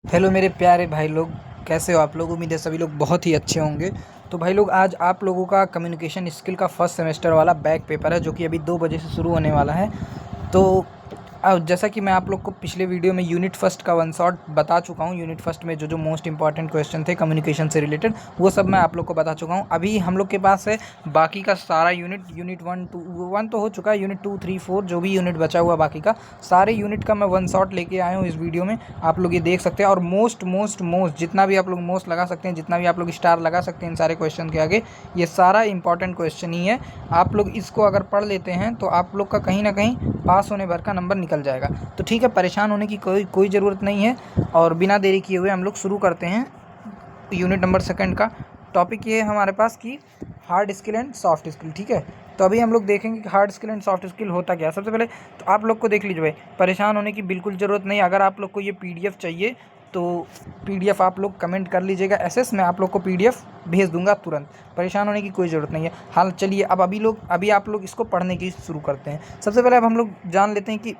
Hello मेरे प्यारे भाई लोग, कैसे हो आप लोग। उम्मीद है सभी लोग बहुत ही अच्छे होंगे। तो भाई लोग, आज आप लोगों का कम्युनिकेशन स्किल का फर्स्ट सेमेस्टर वाला बैक पेपर है, जो कि अभी 2 बजे से शुरू होने वाला है। तो जैसा कि मैं आप लोग को पिछले वीडियो में यूनिट फर्स्ट का वन शॉट बता चुका हूँ। यूनिट फर्स्ट में जो मोस्ट इंपॉर्टेंट क्वेश्चन थे कम्युनिकेशन से रिलेटेड, वो सब मैं आप लोग को बता चुका हूँ। अभी हम लोग के पास है बाकी का सारा यूनिट 1 तो हो चुका है, यूनिट 2, 3, 4 जो भी यूनिट बचा हुआ बाकी का सारे यूनिट का मैं वन शॉट लेके आया हूँ इस वीडियो में। आप लोग ये देख सकते हैं। और मोस्ट जितना भी आप लोग मोस्ट लगा सकते हैं, जितना भी आप लोग स्टार लगा सकते हैं इन सारे क्वेश्चन के आगे, ये सारा इंपॉर्टेंट क्वेश्चन ही है। आप लोग इसको अगर पढ़ लेते हैं तो आप लोग का कहीं ना कहीं पास होने भर का नंबर निकल जाएगा। तो ठीक है, परेशान होने की कोई ज़रूरत नहीं है। और बिना देरी किए हुए हम लोग शुरू करते हैं यूनिट नंबर 2 का। टॉपिक ये है हमारे पास कि hard skill and soft skill. ठीक है, तो अभी हम लोग देखेंगे कि hard skill and soft skill होता क्या है। सबसे पहले तो आप लोग को देख लीजिए भाई, परेशान होने की बिल्कुल ज़रूरत नहीं। अगर आप लोग को ये पीडीएफ चाहिए तो पीडीएफ आप लोग कमेंट कर लीजिएगा एसएस, मैं आप लोग को पीडीएफ भेज दूंगा तुरंत। परेशान होने की कोई ज़रूरत नहीं है। हाल चलिए, अब अभी आप लोग इसको पढ़ने की शुरू करते हैं। सबसे पहले अब हम लोग जान लेते हैं कि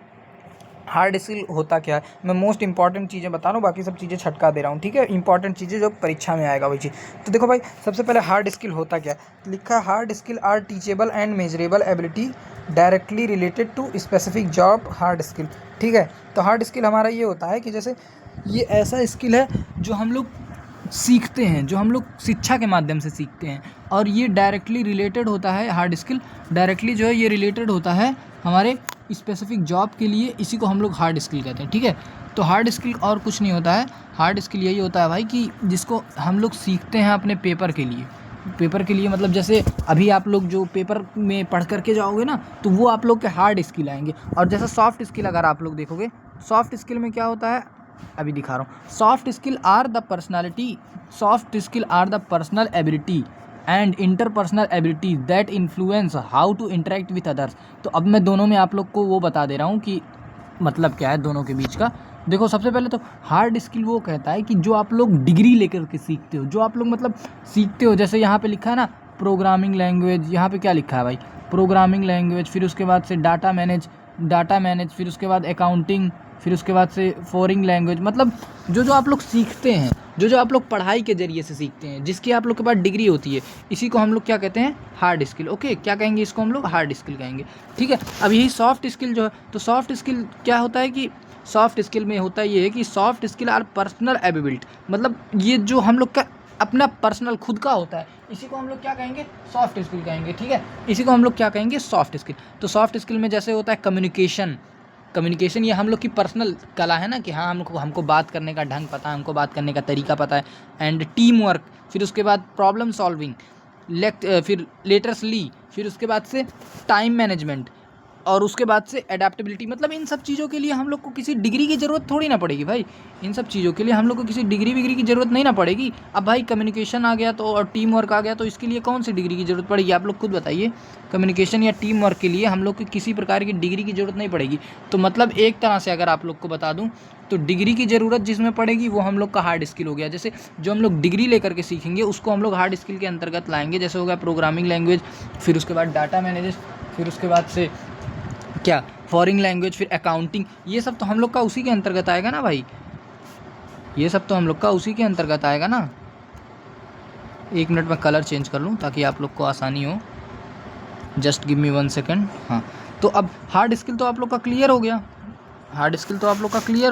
हार्ड स्किल होता क्या है। मैं मोस्ट इंपॉर्टेंट चीज़ें बता रहा हूँ, बाकी सब चीज़ें छटका दे रहा हूँ। ठीक है, इंपॉर्टेंट चीज़ें जो परीक्षा में आएगा वही चीज़। तो देखो भाई, सबसे पहले हार्ड स्किल होता क्या है। लिखा है hard skill are teachable and measurable ability directly related to specific job hard skill. ठीक है, तो हार्ड स्किल हमारा ये होता है कि जैसे ये ऐसा स्किल है जो हम लोग सीखते हैं, जो हम लोग शिक्षा के माध्यम से सीखते हैं। और ये डायरेक्टली रिलेटेड होता है, हार्ड स्किल डायरेक्टली जो है ये रिलेटेड होता है हमारे स्पेसिफिक जॉब के लिए। इसी को हम लोग हार्ड स्किल कहते हैं। ठीक है, तो हार्ड स्किल और कुछ नहीं होता है। हार्ड स्किल यही होता है भाई कि जिसको हम लोग सीखते हैं अपने पेपर के लिए। पेपर के लिए मतलब जैसे अभी आप लोग जो पेपर में पढ़ करके जाओगे ना, तो वो आप लोग के हार्ड स्किल आएंगे। और जैसा सॉफ्ट स्किल अगर आप लोग देखोगे, सॉफ्ट स्किल में क्या होता है अभी दिखा रहा हूँ। Soft skill are the personal ability and interpersonal abilities that influence how to interact with others. तो अब मैं दोनों में आप लोग को वो बता दे रहा हूँ कि मतलब क्या है दोनों के बीच का। देखो, सबसे पहले तो हार्ड स्किल वो कहता है कि जो आप लोग डिग्री लेकर के सीखते हो, जो आप लोग मतलब सीखते हो। जैसे यहाँ पे लिखा है ना प्रोग्रामिंग लैंग्वेज, यहाँ पे क्या लिखा है भाई, प्रोग्रामिंग लैंग्वेज, फिर उसके बाद से डाटा मैनेज, फिर उसके बाद अकाउंटिंग, फिर उसके बाद से फॉरेन लैंग्वेज। मतलब जो आप लोग सीखते हैं, जो आप लोग पढ़ाई के जरिए से सीखते हैं, जिसकी आप लोग के पास डिग्री होती है, इसी को हम लोग क्या कहते हैं, हार्ड स्किल। ओके, क्या कहेंगे इसको हम लोग, हार्ड स्किल कहेंगे। ठीक है, अब यही सॉफ्ट स्किल जो है, तो सॉफ्ट स्किल क्या होता है कि सॉफ्ट स्किल में होता ये है कि soft skill are personal ability. मतलब ये जो हम लोग का अपना पर्सनल खुद का होता है, इसी को हम लोग क्या कहेंगे, सॉफ्ट स्किल कहेंगे। ठीक है, इसी को हम लोग क्या कहेंगे, सॉफ्ट स्किल। तो सॉफ्ट स्किल में जैसे होता है कम्युनिकेशन, ये हम लोग की पर्सनल कला है ना, कि हाँ हमको बात करने का ढंग पता है, हमको बात करने का तरीका पता है। एंड टीम वर्क, फिर उसके बाद प्रॉब्लम सॉल्विंग, फिर लेटर्सली, फिर उसके बाद से टाइम मैनेजमेंट, और उसके बाद से एडेप्टेबिलिटी। मतलब इन सब चीज़ों के लिए हम लोग को किसी डिग्री की ज़रूरत थोड़ी ना पड़ेगी भाई। इन सब चीज़ों के लिए हम लोग को किसी डिग्री की ज़रूरत नहीं ना पड़ेगी। अब भाई कम्युनिकेशन आ गया तो, और टीम वर्क आ गया, तो इसके लिए कौन सी डिग्री की ज़रूरत पड़ेगी, आप लोग खुद बताइए। कम्युनिकेशन या टीम वर्क के लिए हम लोग को किसी प्रकार की डिग्री की ज़रूरत नहीं पड़ेगी। तो मतलब एक तरह से अगर आप लोग को बता दूँ, तो डिग्री की ज़रूरत जिसमें पड़ेगी वो हम लोग का हार्ड स्किल हो गया। जैसे जो हम लोग डिग्री लेकर के सीखेंगे उसको हम लोग हार्ड स्किल के अंतर्गत लाएंगे। जैसे हो गया प्रोग्रामिंग लैंग्वेज, फिर उसके बाद डाटा मैनेजर, फिर उसके बाद से क्या फॉरेन लैंग्वेज, फिर अकाउंटिंग। ये सब तो हम लोग का उसी के अंतर्गत आएगा ना भाई, ये सब तो हम लोग का उसी के अंतर्गत आएगा ना। 1 मिनट में कलर चेंज कर लूँ ताकि आप लोग को आसानी हो। Just give me 1 second. हाँ, तो अब हार्ड स्किल तो आप लोग का क्लियर हो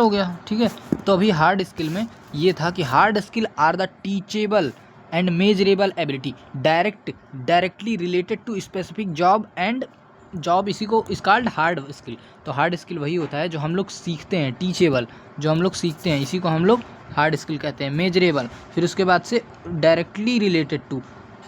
गया, ठीक है। तो अभी हार्ड स्किल में ये था कि hard skill are the teachable and measurable ability directly related to specific job, इसी को इस कॉल्ड हार्ड स्किल। तो हार्ड स्किल वही होता है जो हम लोग सीखते हैं, टीचेबल जो हम लोग सीखते हैं, इसी को हम लोग हार्ड स्किल कहते हैं। मेजरेबल, फिर उसके बाद से directly related to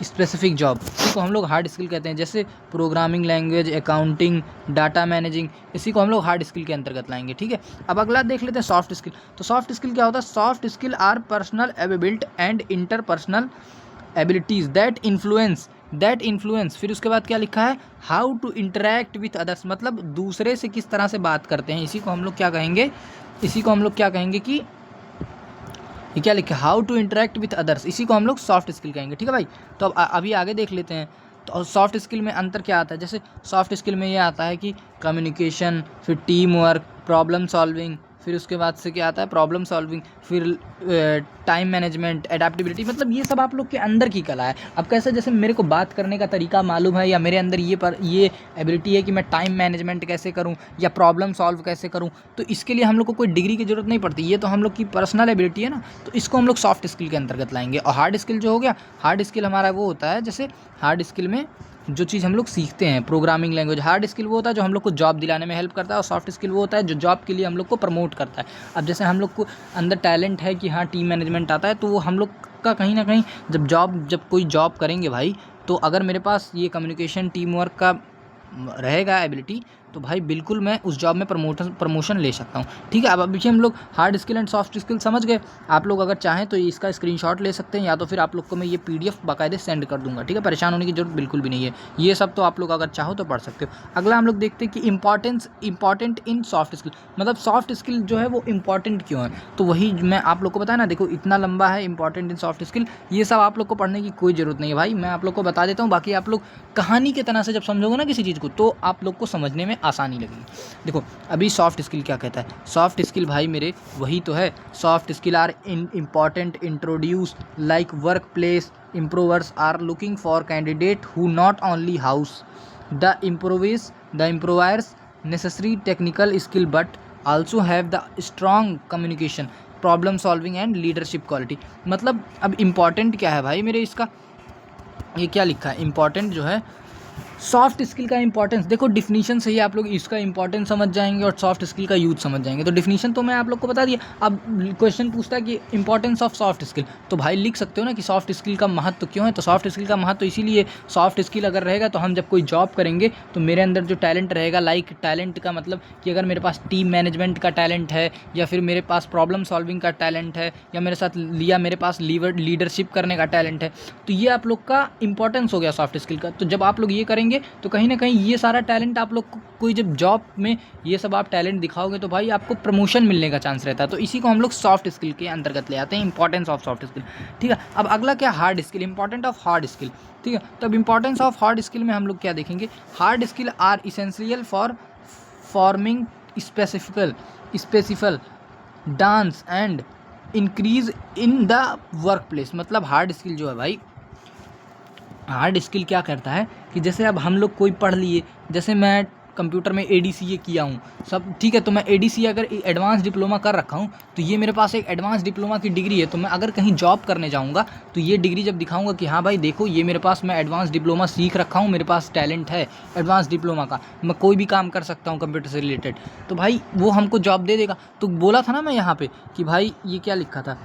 specific job, इसी को हम लोग हार्ड स्किल कहते हैं। जैसे programming language, accounting, data managing, इसी को हम लोग हार्ड स्किल के अंतर्गत लाएंगे। ठीक है, अब अगला देख लेते हैं सॉफ्ट स्किल। तो सॉफ्ट स्किल क्या होता है, soft skill are personal ability and interpersonal abilities that influence, फिर उसके बाद क्या लिखा है, how to interact with others. मतलब दूसरे से किस तरह से बात करते हैं, इसी को हम लोग क्या कहेंगे कि ये क्या लिखा है, how to interact with others, इसी को हम लोग सॉफ्ट स्किल कहेंगे। ठीक है भाई, तो अब अभी आगे देख लेते हैं। तो सॉफ्ट स्किल में अंतर क्या आता है। जैसे सॉफ्ट स्किल में ये आता है कि कम्युनिकेशन, फिर टीम वर्क, प्रॉब्लम सॉल्विंग, फिर उसके बाद से क्या आता है प्रॉब्लम सॉल्विंग, फिर टाइम मैनेजमेंट, एडेप्टेबिलिटी, मतलब ये सब आप लोग के अंदर की कला है। अब कैसे, जैसे मेरे को बात करने का तरीका मालूम है या मेरे अंदर ये एबिलिटी है कि मैं टाइम मैनेजमेंट कैसे करूँ या प्रॉब्लम सॉल्व कैसे करूँ, तो इसके लिए हम लोग को कोई डिग्री की ज़रूरत नहीं पड़ती, ये तो हम लोग की पर्सनल एबिलिटी है ना, तो इसको हम लोग सॉफ्ट स्किल के अंतर्गत लाएंगे। और हार्ड स्किल जो हो गया, हार्ड स्किल हमारा वो होता है, जैसे हार्ड स्किल में जो चीज़ हम लोग सीखते हैं, प्रोग्रामिंग लैंग्वेज, हार्ड स्किल वो होता है जो हम लोग को जॉब दिलाने में हेल्प करता है, और सॉफ्ट स्किल वो होता है जो जॉब के लिए हम लोग को प्रमोट करता है। अब जैसे हम लोग को अंदर टैलेंट है कि हाँ टीम मैनेजमेंट आता है, तो वो हम लोग का कहीं ना कहीं जब कोई जॉब करेंगे भाई, तो अगर मेरे पास ये कम्युनिकेशन टीम वर्क का रहेगा एबिलिटी, तो भाई बिल्कुल मैं उस जॉब में प्रमोशन ले सकता हूँ। ठीक है, अब अभी हम लोग hard skill and soft skill समझ गए। आप लोग अगर चाहें तो इसका स्क्रीनशॉट ले सकते हैं, या तो फिर आप लोग को मैं ये PDF बाकायदे सेंड कर दूंगा। ठीक है, परेशान होने की जरूरत बिल्कुल भी नहीं है, ये सब तो आप लोग अगर चाहो तो पढ़ सकते हो। अगला हम लोग देखते हैं कि इंपॉर्टेंट इन सॉफ्ट स्किल, मतलब सॉफ्ट स्किल जो है वो इंपॉर्टेंट क्यों है, तो वही मैं आप लोग को बताया ना। देखो इतना लंबा है इंपॉर्टेंट इन सॉफ्ट स्किल, ये सब आप लोग को पढ़ने की कोई ज़रूरत नहीं है भाई, मैं आप लोग को बता देता हूँ। बाकी आप लोग कहानी की तरह से जब समझोगे ना किसी चीज़ को, तो आप लोग को समझने में आसानी लगेगी। देखो अभी सॉफ्ट स्किल क्या कहता है, सॉफ्ट स्किल भाई मेरे वही तो है, soft skill are important introduce like work place employers are looking for candidate who not only house the employers necessary technical skill but also have the strong communication, problem solving and leadership quality. मतलब अब important क्या है भाई मेरे, इसका ये क्या लिखा है, इम्पॉर्टेंट जो है सॉफ्ट स्किल का इंपॉर्टेंस, देखो डिफिनीशन से ही आप लोग इसका इंपॉर्टेंस समझ जाएंगे और सॉफ्ट स्किल का यूज समझ जाएंगे। तो डिफिनीशन तो मैं आप लोग को बता दिया। अब क्वेश्चन पूछता है कि इंपॉर्टेंस ऑफ सॉफ्ट स्किल, तो भाई लिख सकते हो ना कि सॉफ्ट स्किल का महत्व क्यों है। तो सॉफ्ट स्किल का महत्व इसीलिए, सॉफ्ट स्किल अगर रहेगा तो हम जब कोई जॉब करेंगे तो मेरे अंदर जो टैलेंट रहेगा, लाइक टैलेंट का मतलब कि अगर मेरे पास टीम मैनेजमेंट का टैलेंट है, या फिर मेरे पास प्रॉब्लम सॉल्विंग का टैलेंट है, या मेरे पास लीडरशिप करने का टैलेंट है, तो ये आप लोग का इंपॉर्टेंस हो गया सॉफ्ट स्किल का। तो जब आप लोग ये करेंगे तो कहीं ना कहीं ये सारा टैलेंट आप लोग को, कोई जब जॉब में ये सब आप टैलेंट दिखाओगे तो भाई आपको प्रमोशन मिलने का चांस रहता है। तो इसी को हम लोग सॉफ्ट स्किल के अंतर्गत ले आते हैं, इंपॉर्टेंस ऑफ सॉफ्ट स्किल। ठीक है, अब अगला क्या, hard skill, important of hard skill. ठीक है, तो अब इंपॉर्टेंस ऑफ हार्ड स्किल में हम लोग क्या देखेंगे, hard skill are essential for forming specific dance and increase in the work place. मतलब हार्ड स्किल जो है भाई, हार्ड स्किल क्या करता है कि जैसे अब हम लोग कोई पढ़ लिए, जैसे मैं कंप्यूटर में ADCA किया हूँ सब, ठीक है, तो मैं ADCA अगर एडवांस डिप्लोमा कर रखा हूँ, तो ये मेरे पास एक एडवांस डिप्लोमा की डिग्री है। तो मैं अगर कहीं जॉब करने जाऊँगा तो ये डिग्री जब दिखाऊंगा कि हाँ भाई देखो ये मेरे पास, मैं एडवांस डिप्लोमा सीख रखा हूँ, मेरे पास टैलेंट है एडवांस डिप्लोमा का, मैं कोई भी काम कर सकता हूँ कंप्यूटर से रिलेटेड, तो भाई वो हमको जॉब दे देगा। तो बोला था ना मैं यहाँ पर कि भाई ये क्या लिखा था,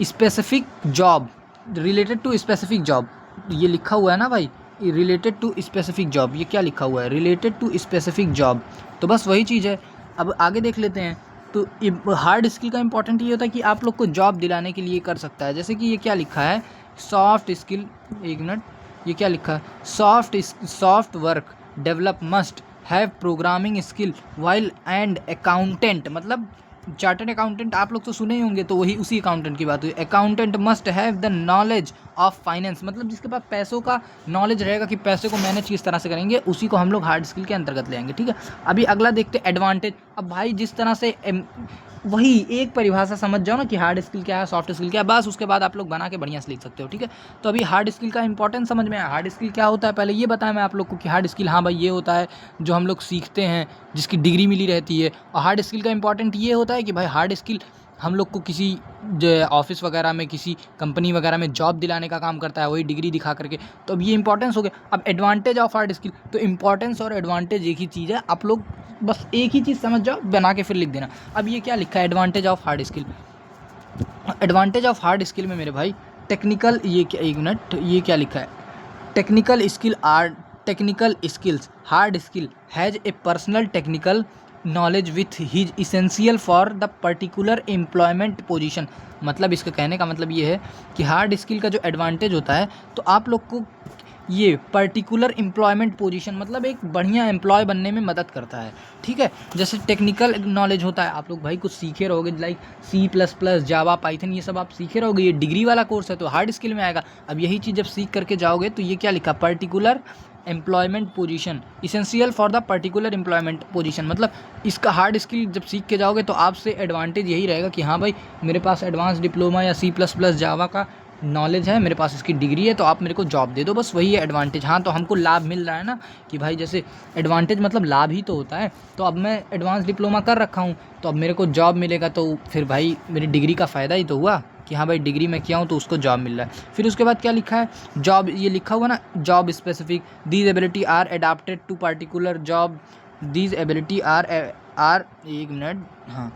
specific job, related to specific job, ये लिखा हुआ है ना भाई, रिलेटेड टू स्पेसिफिक जॉब, ये क्या लिखा हुआ है, रिलेटेड टू स्पेसिफिक जॉब, तो बस वही चीज़ है। अब आगे देख लेते हैं। तो हार्ड स्किल का इंपॉर्टेंट ये होता है कि आप लोग को जॉब दिलाने के लिए कर सकता है। जैसे कि ये क्या लिखा है, सॉफ्ट स्किल, एक मिनट, ये क्या लिखा है, soft work develop must have programming skill while and accountant, मतलब चार्टर्ड अकाउंटेंट आप लोग तो सुने ही होंगे, तो वही उसी अकाउंटेंट की बात हुई। Accountant must have the knowledge of finance, मतलब जिसके पास पैसों का नॉलेज रहेगा कि पैसे को मैनेज किस तरह से करेंगे, उसी को हम लोग हार्ड स्किल के अंतर्गत ले आएंगे। ठीक है, अभी अगला देखते हैं एडवांटेज। अब भाई जिस तरह से वही एक परिभाषा समझ जाओ ना कि हार्ड स्किल क्या है, सॉफ्ट स्किल क्या है, बस उसके बाद आप लोग बना के बढ़िया से लिख सकते हो। ठीक है, तो अभी हार्ड स्किल का इंपॉर्टेंस समझ में आया। हार्ड स्किल क्या होता है पहले ये बताया मैं आप लोग को कि हार्ड स्किल, हाँ भाई ये होता है जो हम लोग सीखते हैं, जिसकी डिग्री मिली रहती है। और हार्ड स्किल का इंपॉर्टेंट ये होता है कि भाई हार्ड स्किल हम लोग को किसी ऑफिस वगैरह में, किसी कंपनी वगैरह में जॉब दिलाने का काम करता है, वही डिग्री दिखा करके। तो अब ये इंपॉर्टेंस हो गया। अब एडवांटेज ऑफ हार्ड स्किल, तो इंपॉर्टेंस और एडवांटेज एक ही चीज़ है, आप लोग बस एक ही चीज़ समझ जाओ, बना के फिर लिख देना। अब ये क्या लिखा है, advantage of hard skill. Advantage of hard skill में मेरे भाई टेक्निकल, ये क्या, एक मिनट, ये क्या लिखा है, technical skills hard skill has a personal technical knowledge with his essential for the particular employment position. मतलब इसका कहने का मतलब ये है कि हार्ड स्किल का जो एडवांटेज होता है, तो आप लोग को ये पर्टिकुलर एम्प्लॉयमेंट पोजीशन मतलब एक बढ़िया एम्प्लॉय बनने में मदद करता है, ठीक है। जैसे टेक्निकल नॉलेज होता है, आप लोग भाई कुछ सीखे रहोगे लाइक C++, जावा, पाइथन, ये सब आप सीखे रहोगे। ये डिग्री वाला कोर्स है तो हार्ड स्किल में आएगा। अब यही चीज़ जब सीख करके जाओगे तो ये क्या लिखा, particular employment position, essential for the particular employment position, मतलब इसका हार्ड स्किल जब सीख के जाओगे तो आपसे एडवांटेज यही रहेगा कि हाँ भाई मेरे पास एडवांस डिप्लोमा या C++, जावा का नॉलेज है, मेरे पास इसकी डिग्री है, तो आप मेरे को जॉब दे दो, बस वही है एडवांटेज। हाँ तो हमको लाभ मिल रहा है ना कि भाई जैसे एडवांटेज मतलब लाभ ही तो होता है। तो अब मैं एडवांस डिप्लोमा कर रखा हूँ तो अब मेरे को जॉब मिलेगा, तो फिर भाई मेरी डिग्री का फ़ायदा ही तो हुआ कि हाँ भाई डिग्री में किया हूँ तो उसको जॉब मिल रहा है। फिर उसके बाद क्या लिखा है, जॉब, ये लिखा हुआ ना job specific, these ability are adapted to particular job, these ability are एक मिनट, हाँ,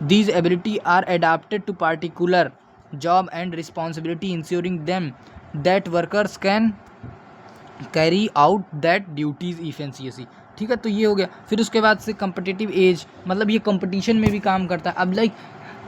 these ability are adapted to particular job and responsibility ensuring them that workers can carry out that duties efficiently, ठीक है। तो ये हो गया। फिर उसके बाद से कम्पिटिटिव एज, मतलब ये कंपटीशन में भी काम करता है। अब लाइक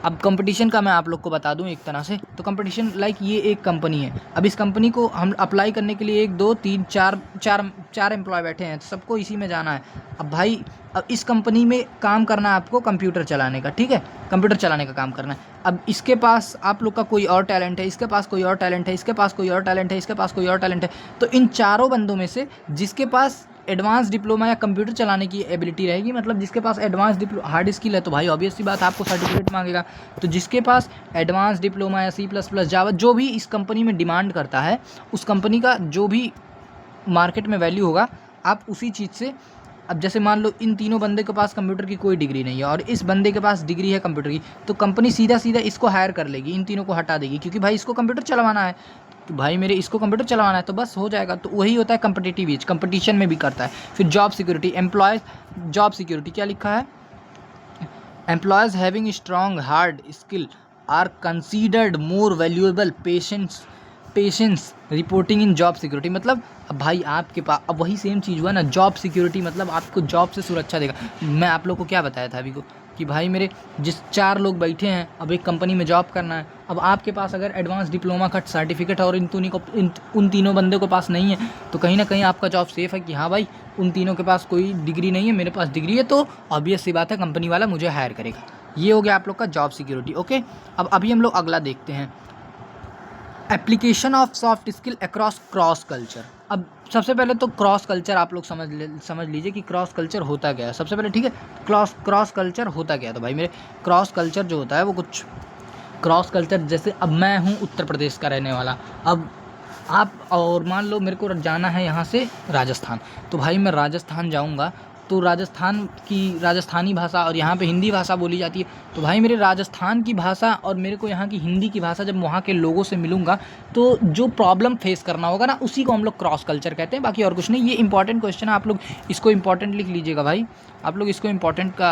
अब कंपटीशन का मैं आप लोग को बता दूं एक तरह से, तो कंपटीशन लाइक ये एक कंपनी है, अब इस कंपनी को हम अप्लाई करने के लिए 1 2 3 4 एम्प्लॉय बैठे हैं, तो सबको इसी में जाना है। अब भाई अब इस कंपनी में काम करना है आपको कंप्यूटर चलाने का, ठीक है, कंप्यूटर चलाने का काम करना है। अब इसके पास आप लोग का कोई और टैलेंट है, इसके पास कोई और टैलेंट है, इसके पास कोई और टैलेंट है, इसके पास कोई और टैलेंट है, तो इन चारों बंदों में से जिसके पास एडवांस डिप्लोमा या कंप्यूटर चलाने की एबिलिटी रहेगी, मतलब जिसके पास एडवांस हार्ड स्किल है, तो भाई ऑब्वियस सी बात है आपको सर्टिफिकेट मांगेगा। तो जिसके पास एडवांस डिप्लोमा या C++, जावा, जो भी इस कंपनी में डिमांड करता है, उस कंपनी का जो भी मार्केट में वैल्यू होगा, आप उसी चीज़ से, अब जैसे मान लो इन तीनों बंदे के पास कंप्यूटर की कोई डिग्री नहीं है और इस बंदे के पास डिग्री है कंप्यूटर की, तो कंपनी सीधा सीधा इसको हायर कर लेगी, इन तीनों को हटा देगी, क्योंकि भाई इसको कंप्यूटर चलवाना है, तो भाई मेरे इसको कंप्यूटर चलाना है, तो बस हो जाएगा। तो वही होता है कम्पिटिटिव एज, कंपटीशन में भी करता है। फिर job security, employees job security क्या लिखा है, employees having strong hard skill are considered more valuable patience reporting in job security, मतलब अब भाई आपके पास अब वही सेम चीज़ हुआ ना, जॉब सिक्योरिटी मतलब आपको जॉब से सुरक्षा देगा। मैं आप लोग को क्या बताया था अभी को कि भाई मेरे जिस 4 लोग बैठे हैं, अब एक कंपनी में जॉब करना है, अब आपके पास अगर एडवांस डिप्लोमा का सर्टिफिकेट है और उन तीनों बंदे के पास नहीं है, तो कहीं ना कहीं आपका जॉब सेफ़ है कि हाँ भाई उन तीनों के पास कोई डिग्री नहीं है, मेरे पास डिग्री है, तो ऑब्वियस सी बात है कंपनी वाला मुझे हायर करेगा। ये हो गया आप लोग का जॉब सिक्योरिटी, ओके। अब अभी हम लोग अगला देखते हैं, application of soft skill across cross culture. अब सबसे पहले तो क्रॉस कल्चर आप लोग समझ लीजिए कि क्रॉस कल्चर होता क्या है सबसे पहले, ठीक है। क्रॉस कल्चर होता क्या है, तो भाई मेरे क्रॉस कल्चर जो होता है वो कुछ क्रॉस कल्चर, जैसे अब मैं हूँ उत्तर प्रदेश का रहने वाला, अब आप और मान लो मेरे को जाना है यहाँ से राजस्थान, तो भाई मैं राजस्थान जाऊँगा तो राजस्थान की राजस्थानी भाषा और यहाँ पे हिंदी भाषा बोली जाती है, तो भाई मेरे राजस्थान की भाषा और मेरे को यहाँ की हिंदी की भाषा जब वहाँ के लोगों से मिलूँगा तो जो प्रॉब्लम फेस करना होगा ना, उसी को हम लोग क्रॉस कल्चर कहते हैं, बाकी और कुछ नहीं। ये इंपॉर्टेंट क्वेश्चन है, आप लोग इसको इंपॉर्टेंट लिख लीजिएगा भाई, आप लोग इसको इंपॉर्टेंट का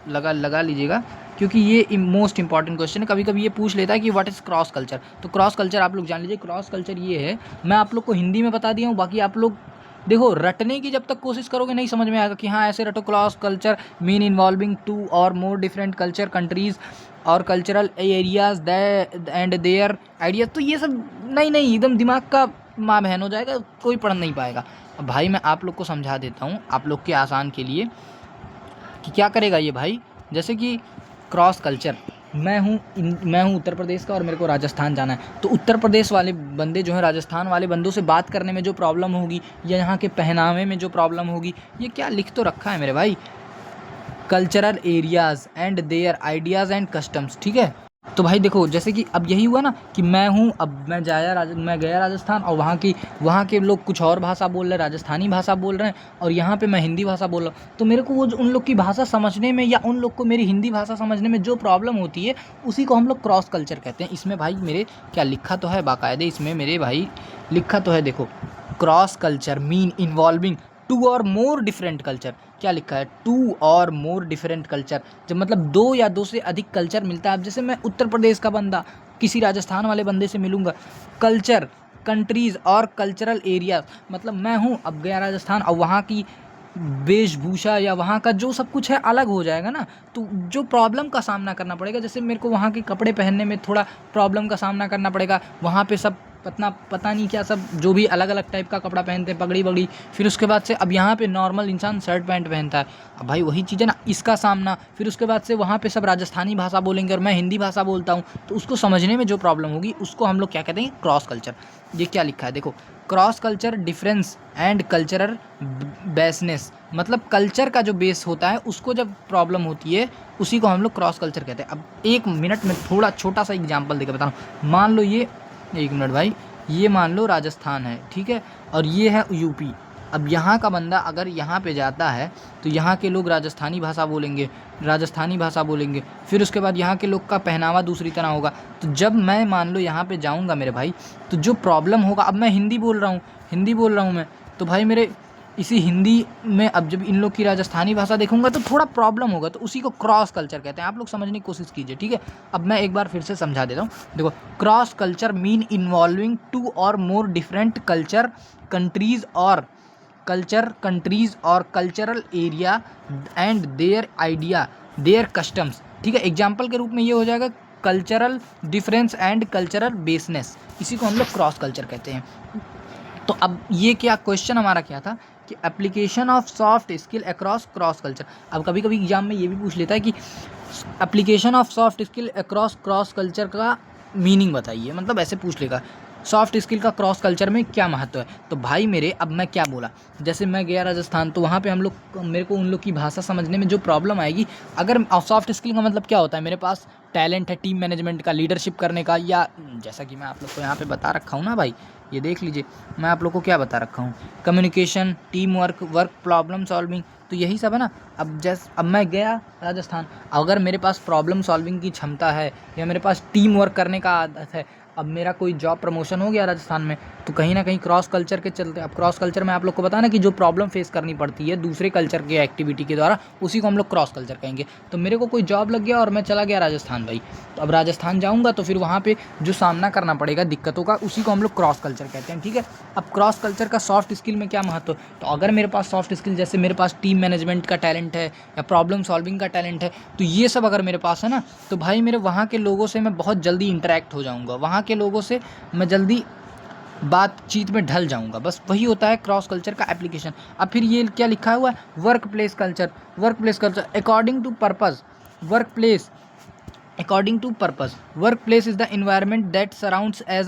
लगा लीजिएगा, क्योंकि ये मोस्ट इंपॉर्टेंट क्वेश्चन है। कभी कभी ये पूछ लेता है कि व्हाट इज़ क्रॉस कल्चर, तो क्रॉस कल्चर आप लोग जान लीजिए। क्रॉस कल्चर ये है, मैं आप लोग को हिंदी में बता दिया हूँ, बाकी आप लोग देखो रटने की जब तक कोशिश करोगे नहीं समझ में आएगा कि हाँ ऐसे रटो, क्रॉस कल्चर मीन इन्वॉल्विंग 2 और मोर डिफरेंट कल्चर कंट्रीज़ और cultural areas and their ideas, तो ये सब नहीं एकदम दिमाग का माँ बहन हो जाएगा, कोई पढ़ नहीं पाएगा। अब भाई मैं आप लोग को समझा देता हूँ आप लोग के आसान के लिए कि क्या करेगा ये भाई, जैसे कि क्रॉस कल्चर, मैं हूँ उत्तर प्रदेश का और मेरे को राजस्थान जाना है, तो उत्तर प्रदेश वाले बंदे जो हैं राजस्थान वाले बंदों से बात करने में जो प्रॉब्लम होगी या यहाँ के पहनावे में जो प्रॉब्लम होगी, ये क्या लिख तो रखा है मेरे भाई, cultural areas and there ideas and customs, ठीक है। तो भाई देखो जैसे कि अब यही हुआ ना कि मैं गया राजस्थान और वहाँ के लोग कुछ और भाषा बोल रहे हैं, राजस्थानी भाषा बोल रहे हैं, और यहाँ पे मैं हिंदी भाषा बोल रहा हूँ, तो मेरे को वो उन लोग की भाषा समझने में या उन लोग को मेरी हिंदी भाषा समझने में जो प्रॉब्लम होती है, उसी को हम लोग क्रॉस कल्चर कहते हैं। इसमें भाई मेरे क्या लिखा तो है बाकायदे, इसमें मेरे भाई लिखा तो है, देखो क्रॉस कल्चर मीन इन्वॉल्विंग 2 और मोर डिफरेंट कल्चर, क्या लिखा है 2 और मोर डिफरेंट कल्चर, जब मतलब 2 या 2 से अधिक कल्चर मिलता है। अब जैसे मैं उत्तर प्रदेश का बंदा किसी राजस्थान वाले बंदे से मिलूँगा, कल्चर कंट्रीज़ और कल्चरल एरिया, मतलब मैं हूँ अब गया राजस्थान और वहाँ की वेशभूषा या वहाँ का जो सब कुछ है अलग हो जाएगा ना, तो जो प्रॉब्लम का सामना करना पड़ेगा, जैसे मेरे को वहाँ के कपड़े पहनने में थोड़ा प्रॉब्लम का सामना करना पड़ेगा, वहाँ पे सब पता नहीं क्या सब जो भी अलग अलग टाइप का कपड़ा पहनते हैं, पगड़ी वगड़ी। फिर उसके बाद से अब यहाँ पे नॉर्मल इंसान शर्ट पैंट पहनता है। अब भाई वही चीज़ है ना, इसका सामना। फिर उसके बाद से वहाँ पे सब राजस्थानी भाषा बोलेंगे और मैं हिंदी भाषा बोलता हूँ, तो उसको समझने में जो प्रॉब्लम होगी उसको हम लोग क्या कहते हैं, क्रॉस कल्चर। ये क्या लिखा है देखो, cross culture difference and cultural biasness, मतलब कल्चर का जो बेस होता है उसको जब प्रॉब्लम होती है उसी को हम लोग क्रॉस कल्चर कहते हैं। अब 1 मिनट में थोड़ा छोटा सा एग्जांपल देकर बता रहा हूँ। मान लो ये 1 मिनट भाई, ये मान लो राजस्थान है, ठीक है, और ये है यूपी। अब यहाँ का बंदा अगर यहाँ पे जाता है तो यहाँ के लोग राजस्थानी भाषा बोलेंगे। फिर उसके बाद यहाँ के लोग का पहनावा दूसरी तरह होगा। तो जब मैं मान लो यहाँ पे जाऊँगा मेरे भाई, तो जो प्रॉब्लम होगा, अब मैं हिंदी बोल रहा हूँ मैं, तो भाई मेरे इसी हिंदी में अब जब इन लोग की राजस्थानी भाषा देखूंगा तो थोड़ा प्रॉब्लम होगा, तो उसी को क्रॉस कल्चर कहते हैं। आप लोग समझने की कोशिश कीजिए, ठीक है। अब मैं एक बार फिर से समझा देता हूँ। देखो, क्रॉस कल्चर मीन इन्वॉल्विंग 2 और मोर डिफरेंट कंट्रीज और cultural area and their customs, ठीक है। एग्जाम्पल के रूप में ये हो जाएगा cultural difference and cultural baseness, इसी को हम लोग क्रॉस कल्चर कहते हैं। तो अब ये क्या क्वेश्चन हमारा क्या था कि application of soft skill across cross culture. अब कभी कभी एग्जाम में ये भी पूछ लेता है कि application of soft skill across cross culture का मीनिंग बताइए, मतलब ऐसे पूछ लेगा सॉफ्ट स्किल का क्रॉस कल्चर में क्या महत्व है। तो भाई मेरे, अब मैं क्या बोला, जैसे मैं गया राजस्थान, तो वहाँ पे मेरे को उन लोग की भाषा समझने में जो प्रॉब्लम आएगी, अगर सॉफ्ट स्किल का मतलब क्या होता है, मेरे पास टैलेंट है टीम मैनेजमेंट का, लीडरशिप करने का, या जैसा कि मैं आप लोग को यहाँ पे बता रखा हूँ ना भाई, ये देख लीजिए मैं आप लोग को क्या बता रखा हूँ, communication, team work, problem solving, तो यही सब है ना। अब मैं गया राजस्थान, अगर मेरे पास प्रॉब्लम सॉल्विंग की क्षमता है या मेरे पास टीम वर्क करने का आदत है, अब मेरा कोई जॉब प्रमोशन हो गया राजस्थान में, तो कहीं ना कहीं क्रॉस कल्चर के चलते, अब क्रॉस कल्चर में आप लोग को पता ना कि जो प्रॉब्लम फेस करनी पड़ती है दूसरे कल्चर के एक्टिविटी के द्वारा, उसी को हम लोग क्रॉस कल्चर कहेंगे। तो मेरे को कोई जॉब लग गया और मैं चला गया राजस्थान भाई, तो अब राजस्थान जाऊँगा तो फिर वहाँ पर जो सामना करना पड़ेगा दिक्कतों का, उसी को हम लोग क्रॉस कल्चर कहते हैं, ठीक है। अब क्रॉस कल्चर का सॉफ्ट स्किल में क्या महत्व, तो अगर मेरे पास सॉफ्ट स्किल, जैसे मेरे पास टीम मैनेजमेंट का टैलेंट है या प्रॉब्लम सॉल्विंग का टैलेंट है, तो ये सब अगर मेरे पास है ना, तो भाई मेरे वहाँ के लोगों से मैं बहुत जल्दी इंटरेक्ट हो जाऊँगा, वहाँ के लोगों से मैं जल्दी बातचीत में ढल जाऊँगा। बस वही होता है क्रॉस कल्चर का एप्लीकेशन। अब फिर ये क्या लिखा हुआ है, work place culture according to purpose, workplace is the environment that surrounds as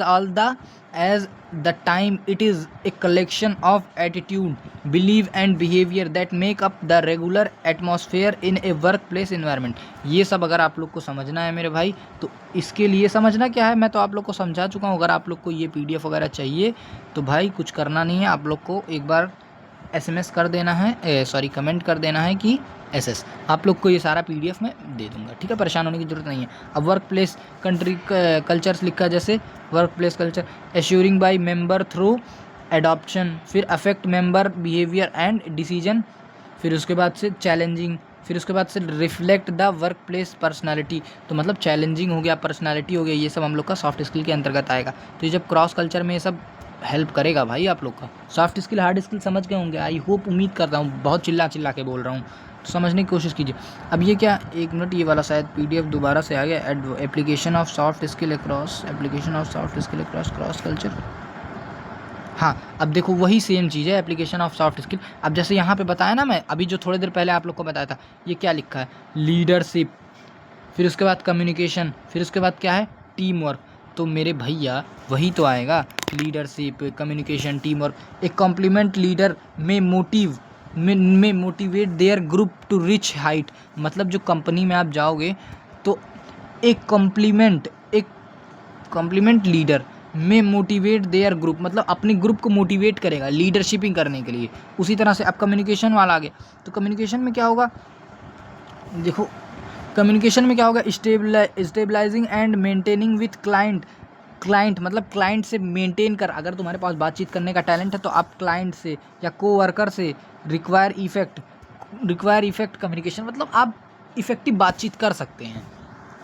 the time. It is a collection of attitude, belief and behavior that make up the regular atmosphere in a workplace environment. ये सब अगर आप लोग को समझना है मेरे भाई, तो इसके लिए समझना क्या है, मैं तो आप लोग को समझा चुका हूँ। अगर आप लोग को ये PDF वगैरह चाहिए तो भाई कुछ करना नहीं है, आप लोग को एक बार SMS कर देना है, कमेंट कर देना है कि SS, आप लोग को ये सारा PDF में दे दूंगा, ठीक है, परेशान होने की ज़रूरत नहीं है। अब वर्क प्लेस कंट्री कल्चर्स लिखा है, जैसे work place culture assuring by member through adoption, फिर affect member behaviour and decision, फिर उसके बाद से चैलेंजिंग, फिर उसके बाद से reflect the work place personality, तो मतलब चैलेंजिंग हो गया, पर्सनैलिटी हो गया, ये सब हम लोग का सॉफ्ट स्किल के अंतर्गत आएगा। तो ये जब क्रॉस कल्चर में ये सब हेल्प करेगा भाई आप लोग का। सॉफ्ट स्किल हार्ड स्किल समझ गए होंगे, आई होप, उम्मीद करता हूँ, बहुत चिल्ला के बोल रहा हूँ, तो समझने की कोशिश कीजिए। अब ये क्या, 1 मिनट, ये वाला शायद PDF दोबारा से आ गया, application of soft skill across cross culture. हाँ, अब देखो वही सेम चीज़ है, एप्लीकेशन ऑफ सॉफ्ट स्किल। अब जैसे यहाँ पे बताया ना, मैं अभी जो थोड़ी देर पहले आप लोग को बताया था, ये क्या लिखा है, लीडरशिप, फिर उसके बाद कम्युनिकेशन, फिर उसके बाद क्या है, टीम वर्क। तो मेरे भैया वही तो आएगा, लीडरशिप, कम्युनिकेशन, टीम वर्क। एक कॉम्प्लीमेंट लीडर में motivate their group to reach height, मतलब जो कंपनी में आप जाओगे तो एक कॉम्प्लीमेंट लीडर में मोटिवेट देयर ग्रुप, मतलब अपने ग्रुप को मोटिवेट करेगा लीडरशिपिंग करने के लिए। उसी तरह से अब कम्युनिकेशन वाला आ गया, तो कम्युनिकेशन में क्या होगा, देखो कम्युनिकेशन में क्या होगा, stabilising and maintaining with client, मतलब क्लाइंट से मेंटेन कर, अगर तुम्हारे पास बातचीत करने का टैलेंट है तो आप क्लाइंट से या कोवर्कर से रिक्वायर इफेक्ट कम्युनिकेशन, मतलब आप इफेक्टिव बातचीत कर सकते हैं